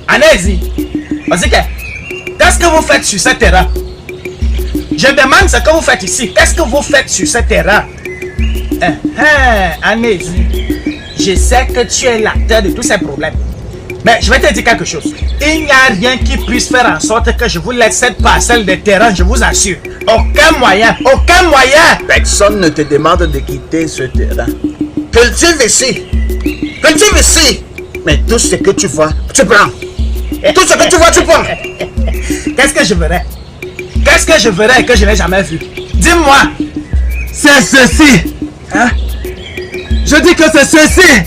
Allez-y. Qu'est-ce que vous faites sur ce terrain? Je demande ce que vous faites ici. Qu'est-ce que vous faites sur ce terrain? Allez-y. Je sais que tu es l'acteur de tous ces problèmes. Mais je vais te dire quelque chose. Il n'y a rien qui puisse faire en sorte que je vous laisse cette parcelle de terrain, je vous assure. Aucun moyen. Aucun moyen. Personne ne te demande de quitter ce terrain. Cultive ici. Cultive ici. Mais tout ce que tu vois, tu prends. Tout ce que tu vois, tu prends. Qu'est-ce que je verrai? Qu'est-ce que je verrai que je n'ai jamais vu? Dis-moi. C'est ceci. Hein? Je dis que c'est ceci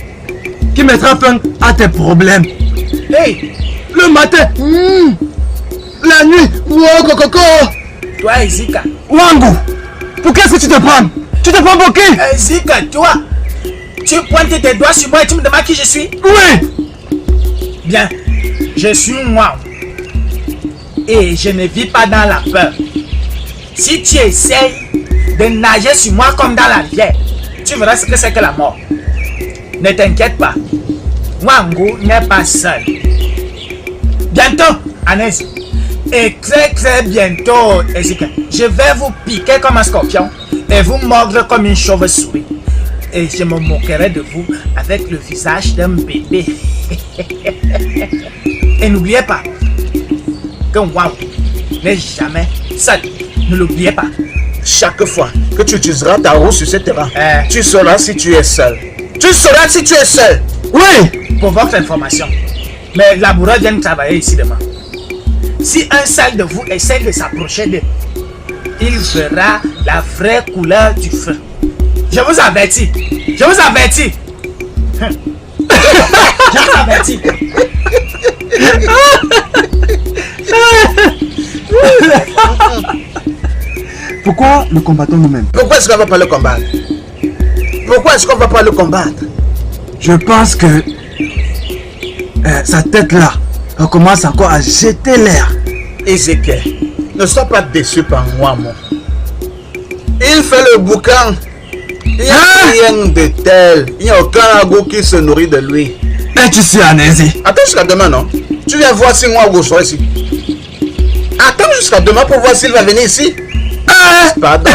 qui mettra fin à tes problèmes. Hey, Le matin, la nuit, wow, coco. toi Ezika. Wangu, pour qu'est-ce que tu te prends? Tu te prends pour qui? Ezika, toi, tu pointes tes doigts sur moi et tu me demandes qui je suis? Oui. Bien, je suis moi. Et je ne vis pas dans la peur. Si tu essayes de nager sur moi comme dans la rivière, tu verras ce que c'est que la mort. Ne t'inquiète pas. Wangu n'est pas seul. Bientôt, Agnès. Et très bientôt, Ezika, je vais vous piquer comme un scorpion et vous mordre comme une chauve-souris. Et je me moquerai de vous avec le visage d'un bébé. Et n'oubliez pas que Wangu n'est jamais seul. Ne l'oubliez pas. Chaque fois que tu utiliseras ta roue sur ce terrain, tu sauras si tu es seul. Tu sauras si tu es seul. Oui. Pour votre information, mes laboureurs viennent travailler ici demain. Si un seul de vous essaie de s'approcher d'eux, il verra la vraie couleur du feu. Je vous avertis. Je vous avertis. Je vous avertis. Pourquoi nous combattons nous-mêmes? Pourquoi est-ce qu'on va pas le combattre? Pourquoi est-ce qu'on va pas le combattre? Je pense que sa tête là commence encore à jeter l'air. Ézéchiel, ne sois pas déçu par moi, mon. Il fait le boucan. Il n'y a rien de tel. Il n'y a aucun ragoût qui se nourrit de lui. Et tu suis Anési. Attends jusqu'à demain, non? Tu viens voir si moi sera ici. Attends jusqu'à demain pour voir s'il va venir ici. Pardon.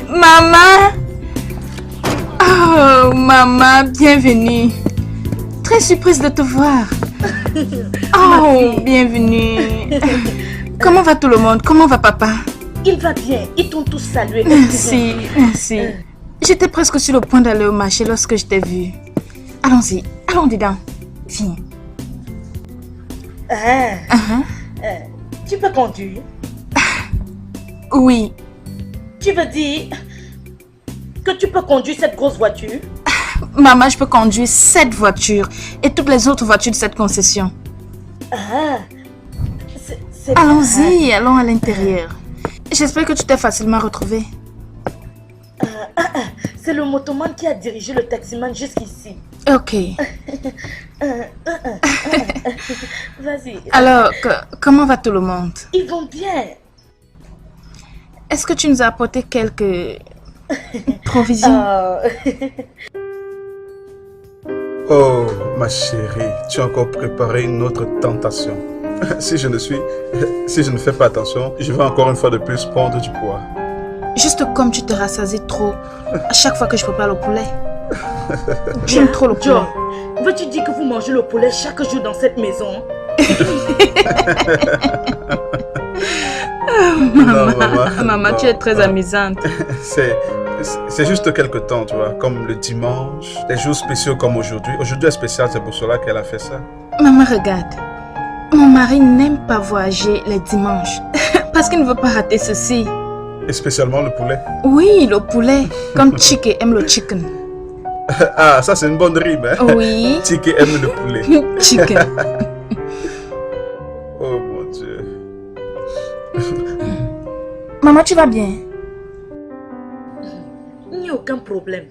Maman! Oh, maman, bienvenue. Très surprise de te voir. Oh, bienvenue. Comment va tout le monde? Comment va papa? Il va bien, ils t'ont tous salué. Merci, merci. J'étais presque sur le point d'aller au marché lorsque je t'ai vu. Allons-y, allons dedans. Viens. Tu peux conduire? Oui. Tu veux dire que tu peux conduire cette grosse voiture? Maman, je peux conduire cette voiture et toutes les autres voitures de cette concession. Allons-y, allons à l'intérieur. J'espère que tu t'es facilement retrouvé. C'est le motoman qui a dirigé le taximan jusqu'ici. Ok. Vas-y. Alors, comment va tout le monde? Ils vont bien. Est-ce que tu nous as apporté quelques provisions? Oh, ma chérie, tu as encore préparé une autre tentation. Si je ne fais pas attention, je vais encore une fois de plus prendre du poids. Juste comme tu te rassasies trop à chaque fois que je prépare le poulet. J'aime trop le poulet. John, veux-tu dire que vous mangez le poulet chaque jour dans cette maison? Maman, tu es très amusante. C'est juste quelques temps, tu vois, comme le dimanche, des jours spéciaux comme aujourd'hui. Aujourd'hui est spécial, c'est pour cela qu'elle a fait ça. Maman, regarde. Mon mari n'aime pas voyager les dimanches parce qu'il ne veut pas rater ceci. Et spécialement le poulet. Oui, le poulet, comme Chike aime le chicken. Ah, ça c'est une bonne rime, hein? Oui. Chike aime le poulet. Chicken. Oh mon Dieu. Maman, tu vas bien? Il n'y a aucun problème.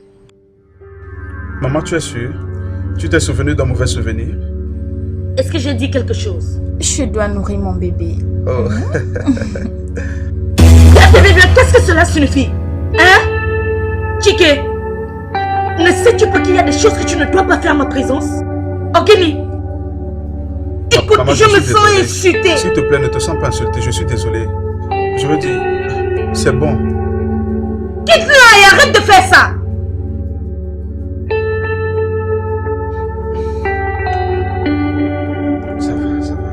Maman, tu es sûre? Tu t'es souvenu d'un mauvais souvenir? Est-ce que j'ai dit quelque chose? Je dois nourrir mon bébé. Oh. Qu'est-ce que cela signifie? Hein? Chike, ne sais-tu pas qu'il y a des choses que tu ne dois pas faire en ma présence? Ogini, écoute, Maman, je me suis sens désolé. insultée. S'il te plaît, ne te sens pas insulté, je suis désolé. Je veux dire, c'est bon. Quitte-la et arrête de faire ça. Ça va, ça va.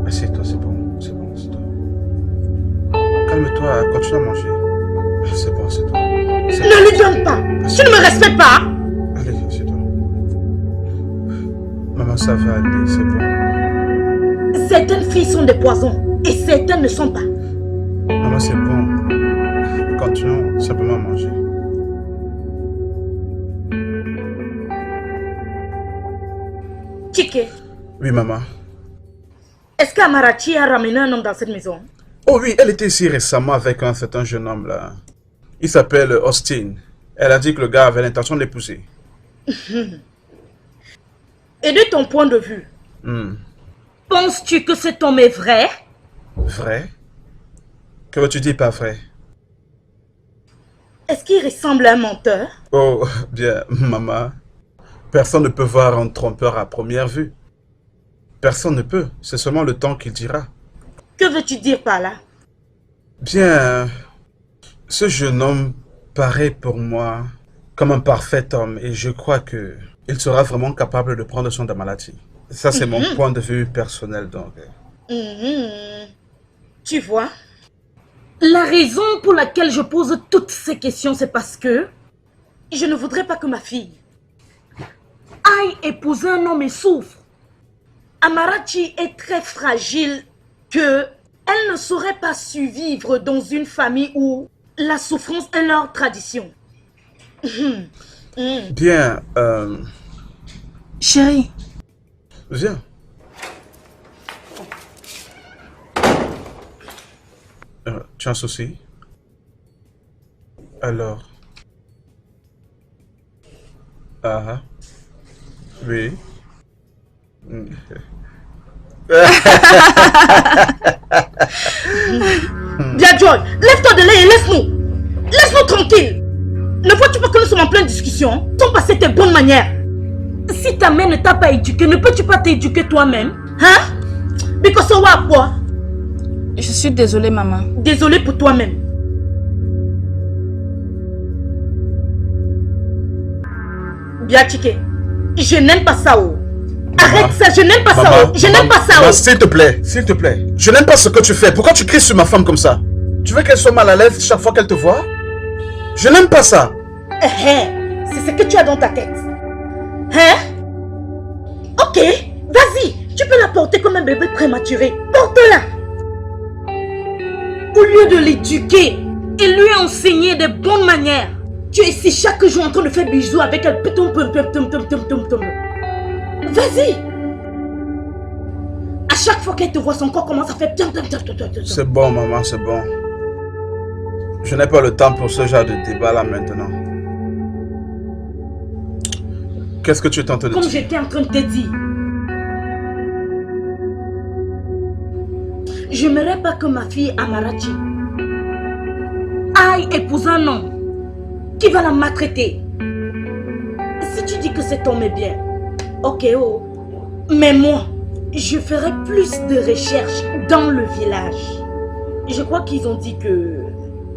Assieds-toi, c'est bon, assieds-toi. Calme-toi, continue à manger. C'est bon, c'est toi. Ne lui donne pas. Tu ne me respectes pas. Allez, assieds-toi. Maman, ça va aller, c'est bon. Certaines filles sont des poisons et certaines ne sont pas. Maman, c'est bon. Continuons simplement à manger. Chike, Oui, maman. est-ce qu'Amarachi a ramené un homme dans cette maison? Oh oui, elle était ici récemment avec un certain jeune homme là. Il s'appelle Austin. Elle a dit que le gars avait l'intention de l'épouser. Et de ton point de vue, penses-tu que cet homme est vrai? Vrai? Que veux-tu dire par vrai? Est-ce qu'il ressemble à un menteur? Oh, bien, maman. Personne ne peut voir un trompeur à première vue. Personne ne peut. C'est seulement le temps qu'il dira. Que veux-tu dire par là? Bien, ce jeune homme paraît pour moi comme un parfait homme et je crois que il sera vraiment capable de prendre soin de la maladie. Ça, c'est mon point de vue personnel, donc. Tu vois? La raison pour laquelle je pose toutes ces questions, c'est parce que je ne voudrais pas que ma fille aille épouser un homme et souffre. Amarachi est très fragile que elle ne saurait pas survivre dans une famille où la souffrance est leur tradition. Bien, Chérie. viens. Tu as un souci? Alors? Ah, oui. Bien, Joy, lève-toi de là et laisse-nous. Laisse-nous tranquille. Ne vois-tu pas que nous sommes en pleine discussion? T'en passer tes bonnes manières. Si ta mère ne t'a pas éduqué, ne peux-tu pas t'éduquer toi-même? Hein? Because of quoi? Je suis désolée, maman. Désolée pour toi-même. Biatike, je n'aime pas ça. Oh. Arrête ça, je n'aime pas ça. Oh. Je n'aime pas ça. Maman, Oh. s'il te plaît, s'il te plaît. Je n'aime pas ce que tu fais. Pourquoi tu cries sur ma femme comme ça? Tu veux qu'elle soit mal à l'aise chaque fois qu'elle te voit? Je n'aime pas ça. C'est ce que tu as dans ta tête. Hein? Ok, vas-y, tu peux la porter comme un bébé prématuré. Porte-la. Au lieu de l'éduquer et lui enseigner de bonnes manières, tu es ici chaque jour en train de faire bisous avec elle. Vas-y. À chaque fois qu'elle te voit, son corps commence à faire... C'est bon, maman, c'est bon. Je n'ai pas le temps pour ce genre de débat là maintenant. Qu'est-ce que tu es en train de Comme dire? j'étais en train de te dire. Je n'aimerais pas que ma fille Amarachi aille épouser un homme qui va la maltraiter. Si tu dis que cet homme est bien, ok, oh. Mais moi, je ferai plus de recherches dans le village. Je crois qu'ils ont dit que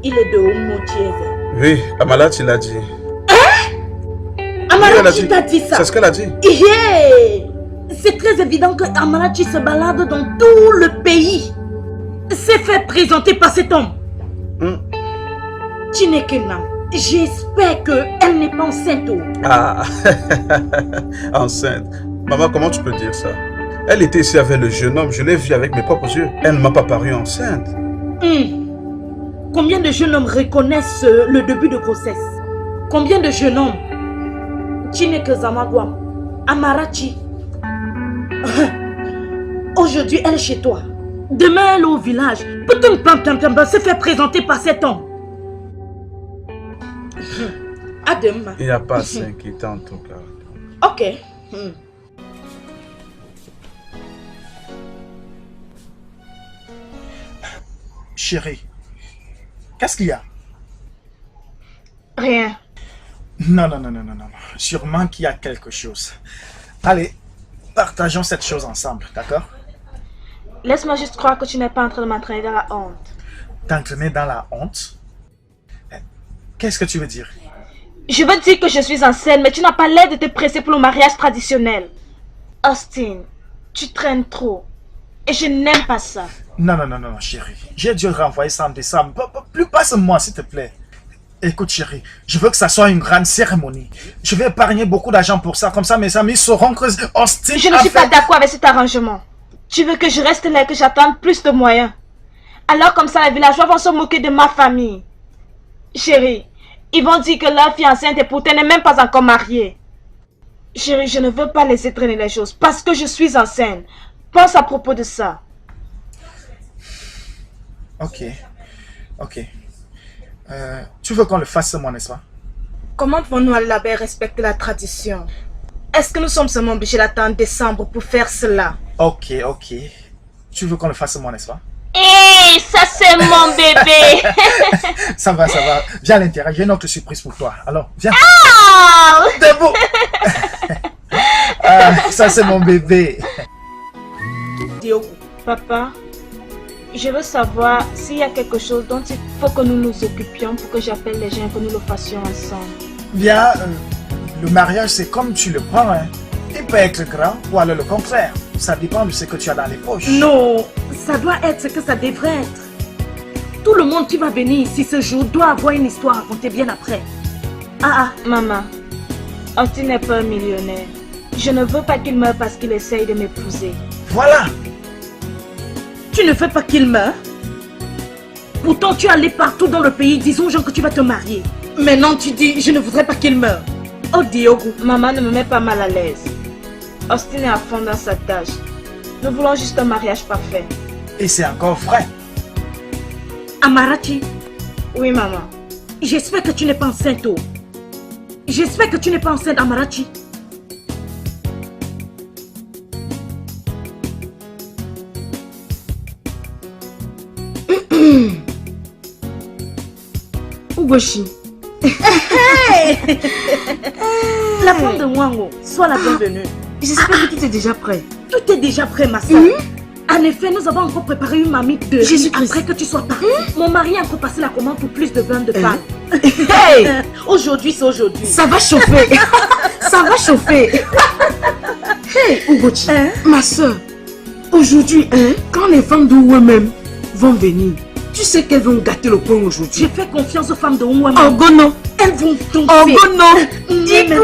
il est de Omotieve. Oui, Amarachi l'a dit. Amarachi t'a dit ça. C'est ce qu'elle a dit. Yeah. C'est très évident que Amarachi se balade dans tout le pays. C'est fait présenter par cet homme. Chinekenam, j'espère qu'elle n'est pas enceinte. Ah, enceinte. Maman, comment tu peux dire ça? Elle était ici avec le jeune homme, je l'ai vu avec mes propres yeux. Elle ne m'a pas paru enceinte. Combien de jeunes hommes reconnaissent le début de grossesse? Combien de jeunes hommes? Chineke Zamagwam, Amarachi. Aujourd'hui, elle est chez toi. Demain, elle est au village. Se fait présenter par cet homme. À demain. Il n'y a pas à s'inquiéter en tout cas. Ok. Chérie, qu'est-ce qu'il y a? Rien. Non. Sûrement qu'il y a quelque chose. Allez, partageons cette chose ensemble, d'accord? Laisse-moi juste croire que tu n'es pas en train de m'entraîner dans la honte. T'entraîner dans la honte? Qu'est-ce que tu veux dire? Je veux dire que je suis enceinte, mais tu n'as pas l'air de te presser pour le mariage traditionnel. Austin, tu traînes trop. Et je n'aime pas ça. Non, chérie. J'ai dû renvoyer ça en décembre. Plus passe-moi, s'il te plaît. Écoute, chérie, je veux que ça soit une grande cérémonie. Je vais épargner beaucoup d'argent pour ça. Comme ça, mes amis sauront que Austin Je ne suis pas d'accord avec cet arrangement. Tu veux que je reste là et que j'attende plus de moyens. Alors comme ça, les villageois vont se moquer de ma famille. Chérie, ils vont dire que leur fille enceinte et pourtant n'est même pas encore mariée. Chérie, je ne veux pas laisser traîner les choses parce que je suis enceinte. Pense à propos de ça. Ok. Tu veux qu'on le fasse moi, n'est-ce pas? Comment pouvons-nous aller là-bas et respecter la tradition? Est-ce que nous sommes seulement obligés d'attendre décembre pour faire cela? Ok. Tu veux qu'on le fasse moi, n'est-ce pas? Hé, ça c'est mon bébé. Ça va. Viens à l'intérieur, j'ai une autre surprise pour toi. Alors, viens. Ah! Debout. Ça c'est mon bébé. Papa, je veux savoir s'il y a quelque chose dont il faut que nous nous occupions pour que j'appelle les gens et que nous le fassions ensemble. Bien, le mariage c'est comme tu le prends. Hein. Il peut être grand ou alors le contraire. Ça dépend de ce que tu as dans les poches. Non, ça doit être ce que ça devrait être. Tout le monde qui va venir ici ce jour doit avoir une histoire à raconter bien après. Maman, Austin n'est pas un millionnaire. Je ne veux pas qu'il meure parce qu'il essaye de m'épouser. Voilà. Tu ne veux pas qu'il meure? Pourtant tu es allé partout dans le pays disant aux gens que tu vas te marier. Maintenant tu dis je ne voudrais pas qu'il meure. Oh Diogo. Maman ne me met pas mal à l'aise. Austin est à fond dans sa tâche. Nous voulons juste un mariage parfait. Et c'est encore vrai. Amarachi. Oui maman. J'espère que tu n'es pas enceinte. J'espère que tu n'es pas enceinte, Amarachi. Ugoshi. La femme de Wango, sois la bienvenue. J'espère que tout est déjà prêt. Tout est déjà prêt, ma soeur. En effet, nous avons encore préparé une marmite de Jésus-Christ. après que tu sois parti. Mon mari a encore passé la commande pour plus de vin de pain. Hey! Aujourd'hui, c'est aujourd'hui. Ça va chauffer. Ça va chauffer. Hey, Ugochi, ma soeur, aujourd'hui, quand les femmes de Ouemem vont venir, tu sais qu'elles vont gâter le coin aujourd'hui. J'ai fait confiance aux femmes de Ouemem. Oh, Gono. Elles vont tomber. Oh, Gono. Izigin.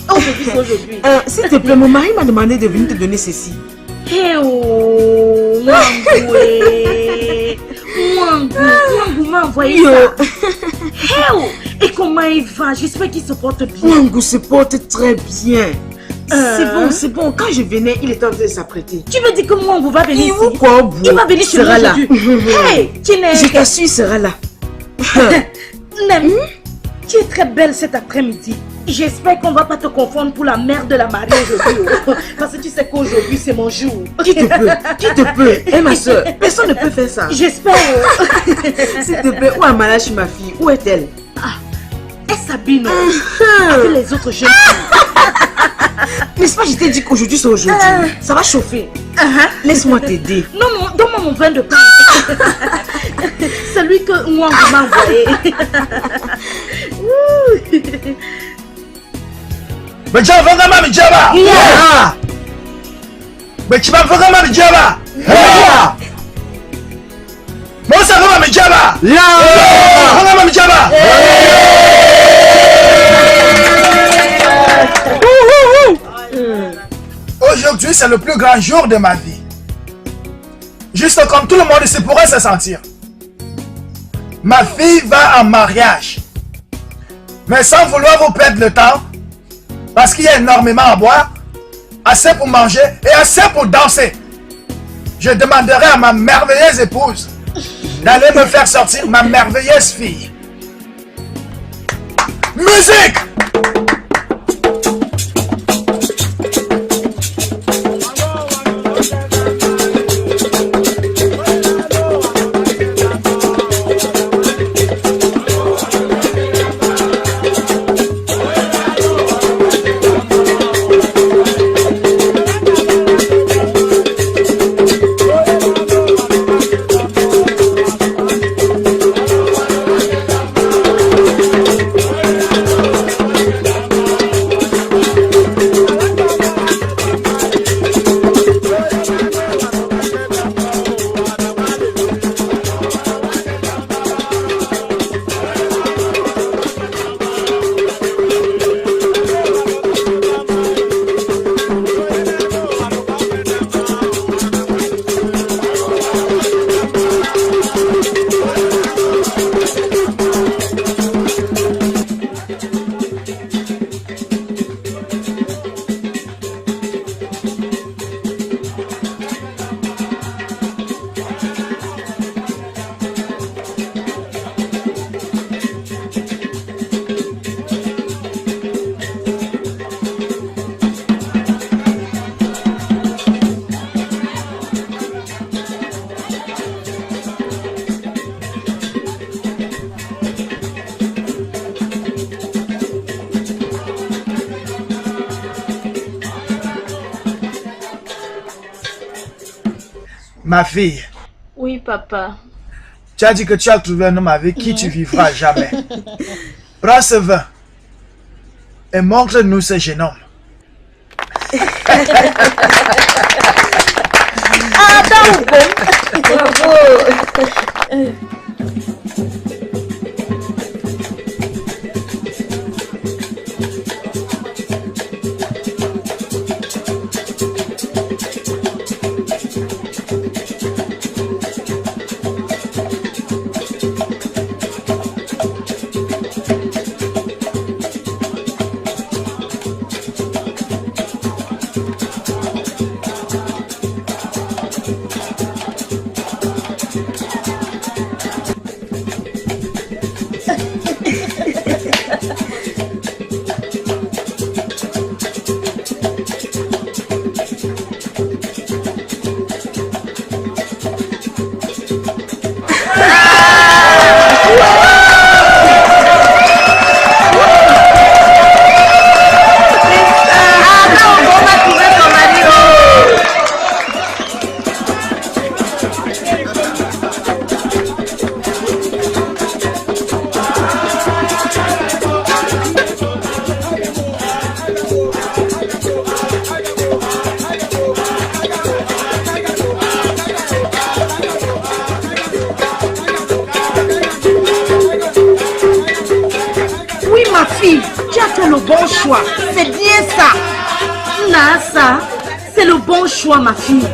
Aujourd'hui, c'est aujourd'hui. S'il te plaît, mon mari m'a demandé de venir te donner ceci. Hey, oh, Mwangoué. Mwangou m'a envoyé ça. Hey, oh, et comment il va? J'espère qu'il se porte bien. Mwangou se porte très bien. C'est bon. Quand je venais, il était en train de s'apprêter. Tu me dis que Mwangou va venir ici? Il va venir chez nous là. Hey, Je t'assure, il sera là. Nem, tu es très belle cet après-midi. J'espère qu'on va pas te confondre pour la mère de la mariée aujourd'hui. Parce que tu sais qu'aujourd'hui c'est mon jour. Qui te peut? Ma soeur, personne ne peut faire ça. J'espère. S'il te plaît, où est Malachi, ma fille? Où est-elle? Elle s'habille, non? Avec les autres jeunes filles. N'est-ce pas, je t'ai dit qu'aujourd'hui c'est aujourd'hui. Ça va chauffer. Laisse-moi t'aider. Non, donne-moi mon vin de pain. Celui que Mwangou m'a envoyé. Aujourd'hui, c'est le plus grand jour de ma vie. Juste comme tout le monde se pourrait se sentir. Ma fille va en mariage. Mais sans vouloir vous perdre le temps, parce qu'il y a énormément à boire, assez pour manger et assez pour danser. Je demanderai à ma merveilleuse épouse d'aller me faire sortir ma merveilleuse fille. Musique! Ma fille, Oui, papa. tu as dit que tu as trouvé un homme avec qui tu vivras jamais. Prends ce vin et montre-nous ce jeune homme. le bon choix. C'est bien ça. Ça, c'est le bon choix, ma fille.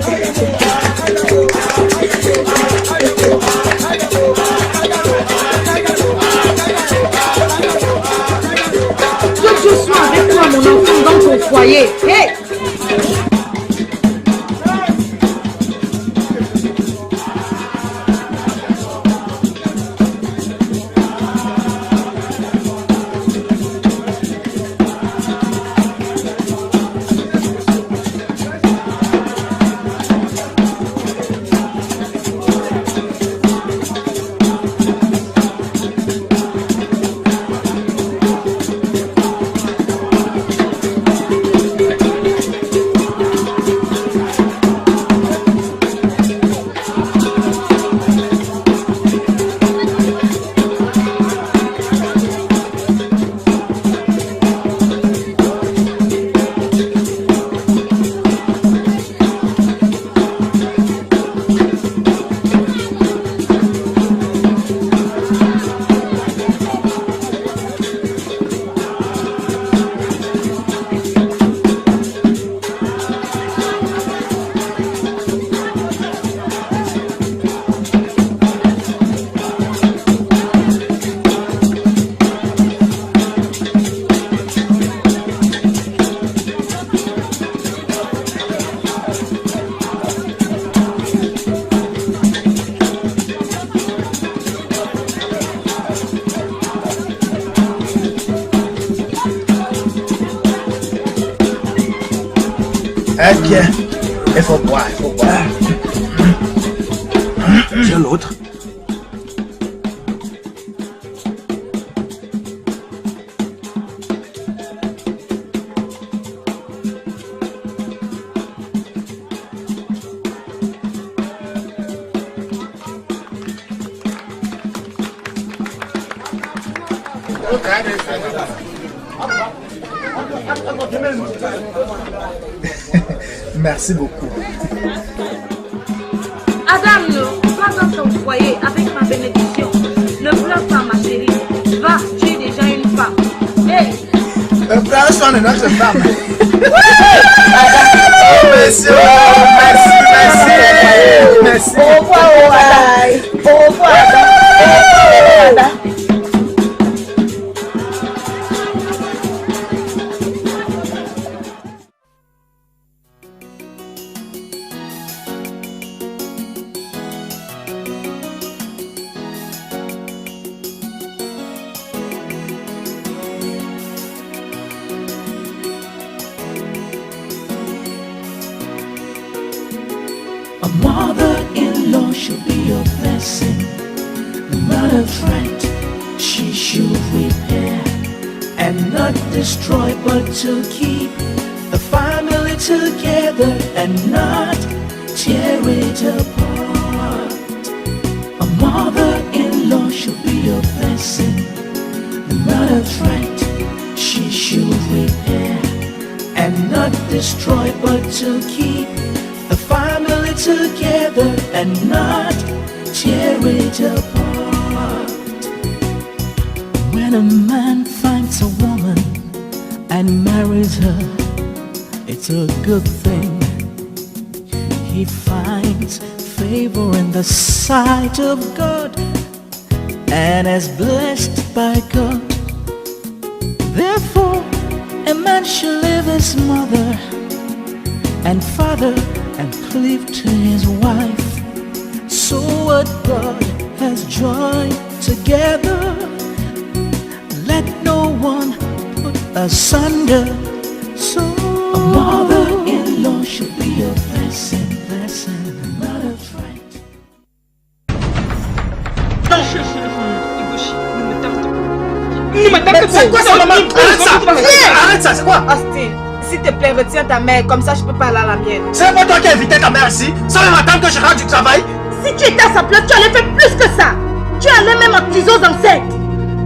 Que Dieu soit avec toi, mon enfant, dans ton foyer. Hey! Ok, il faut boire, il faut boire. Tiens l'autre. Merci beaucoup. Adam, va dans ton foyer avec ma bénédiction. Ne pleure pas, ma chérie. Va, tu es déjà une femme. Hey! Prends soin de notre femme. Oh, monsieur, merci. Au revoir, au revoir. Ada. A mother-in-law should be a blessing, not a threat. She should repair and not destroy, but to keep the family together and not tear it apart. A mother-in-law should be a blessing, not a threat. She should repair and not destroy, but to keep the family together and not tear it apart. When a man finds a woman and marries her, it's a good thing. He finds favor in the sight of God and is blessed by God. Therefore, a man should leave his mother and father and cleave to his wife. So what God has joined together, let no one put asunder. So a mother-in-law should be a blessing, not a threat. C'est quoi ça, maman? Arrête ça, c'est quoi? Austin, s'il te plaît, retiens ta mère, comme ça je peux parler à la mienne. C'est pas toi qui as invité ta mère ici, sans même attendre que je rentre du travail. Si tu étais à sa place, tu allais faire plus que ça. Tu allais même accuser aux ancêtres.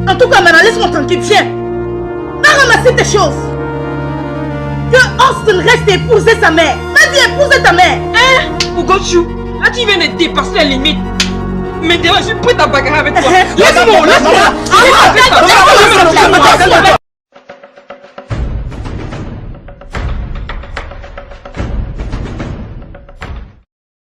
En tout cas, maintenant, laisse-moi tranquille, viens. Va ramasser tes choses. Que Austin reste et épouser sa mère. Vas-y, épouser ta mère. Hein? Ugochu, là tu viens de dépasser la limite. Maintenant, je suis prête à bagarrer avec toi. Laisse-moi, laisse-moi.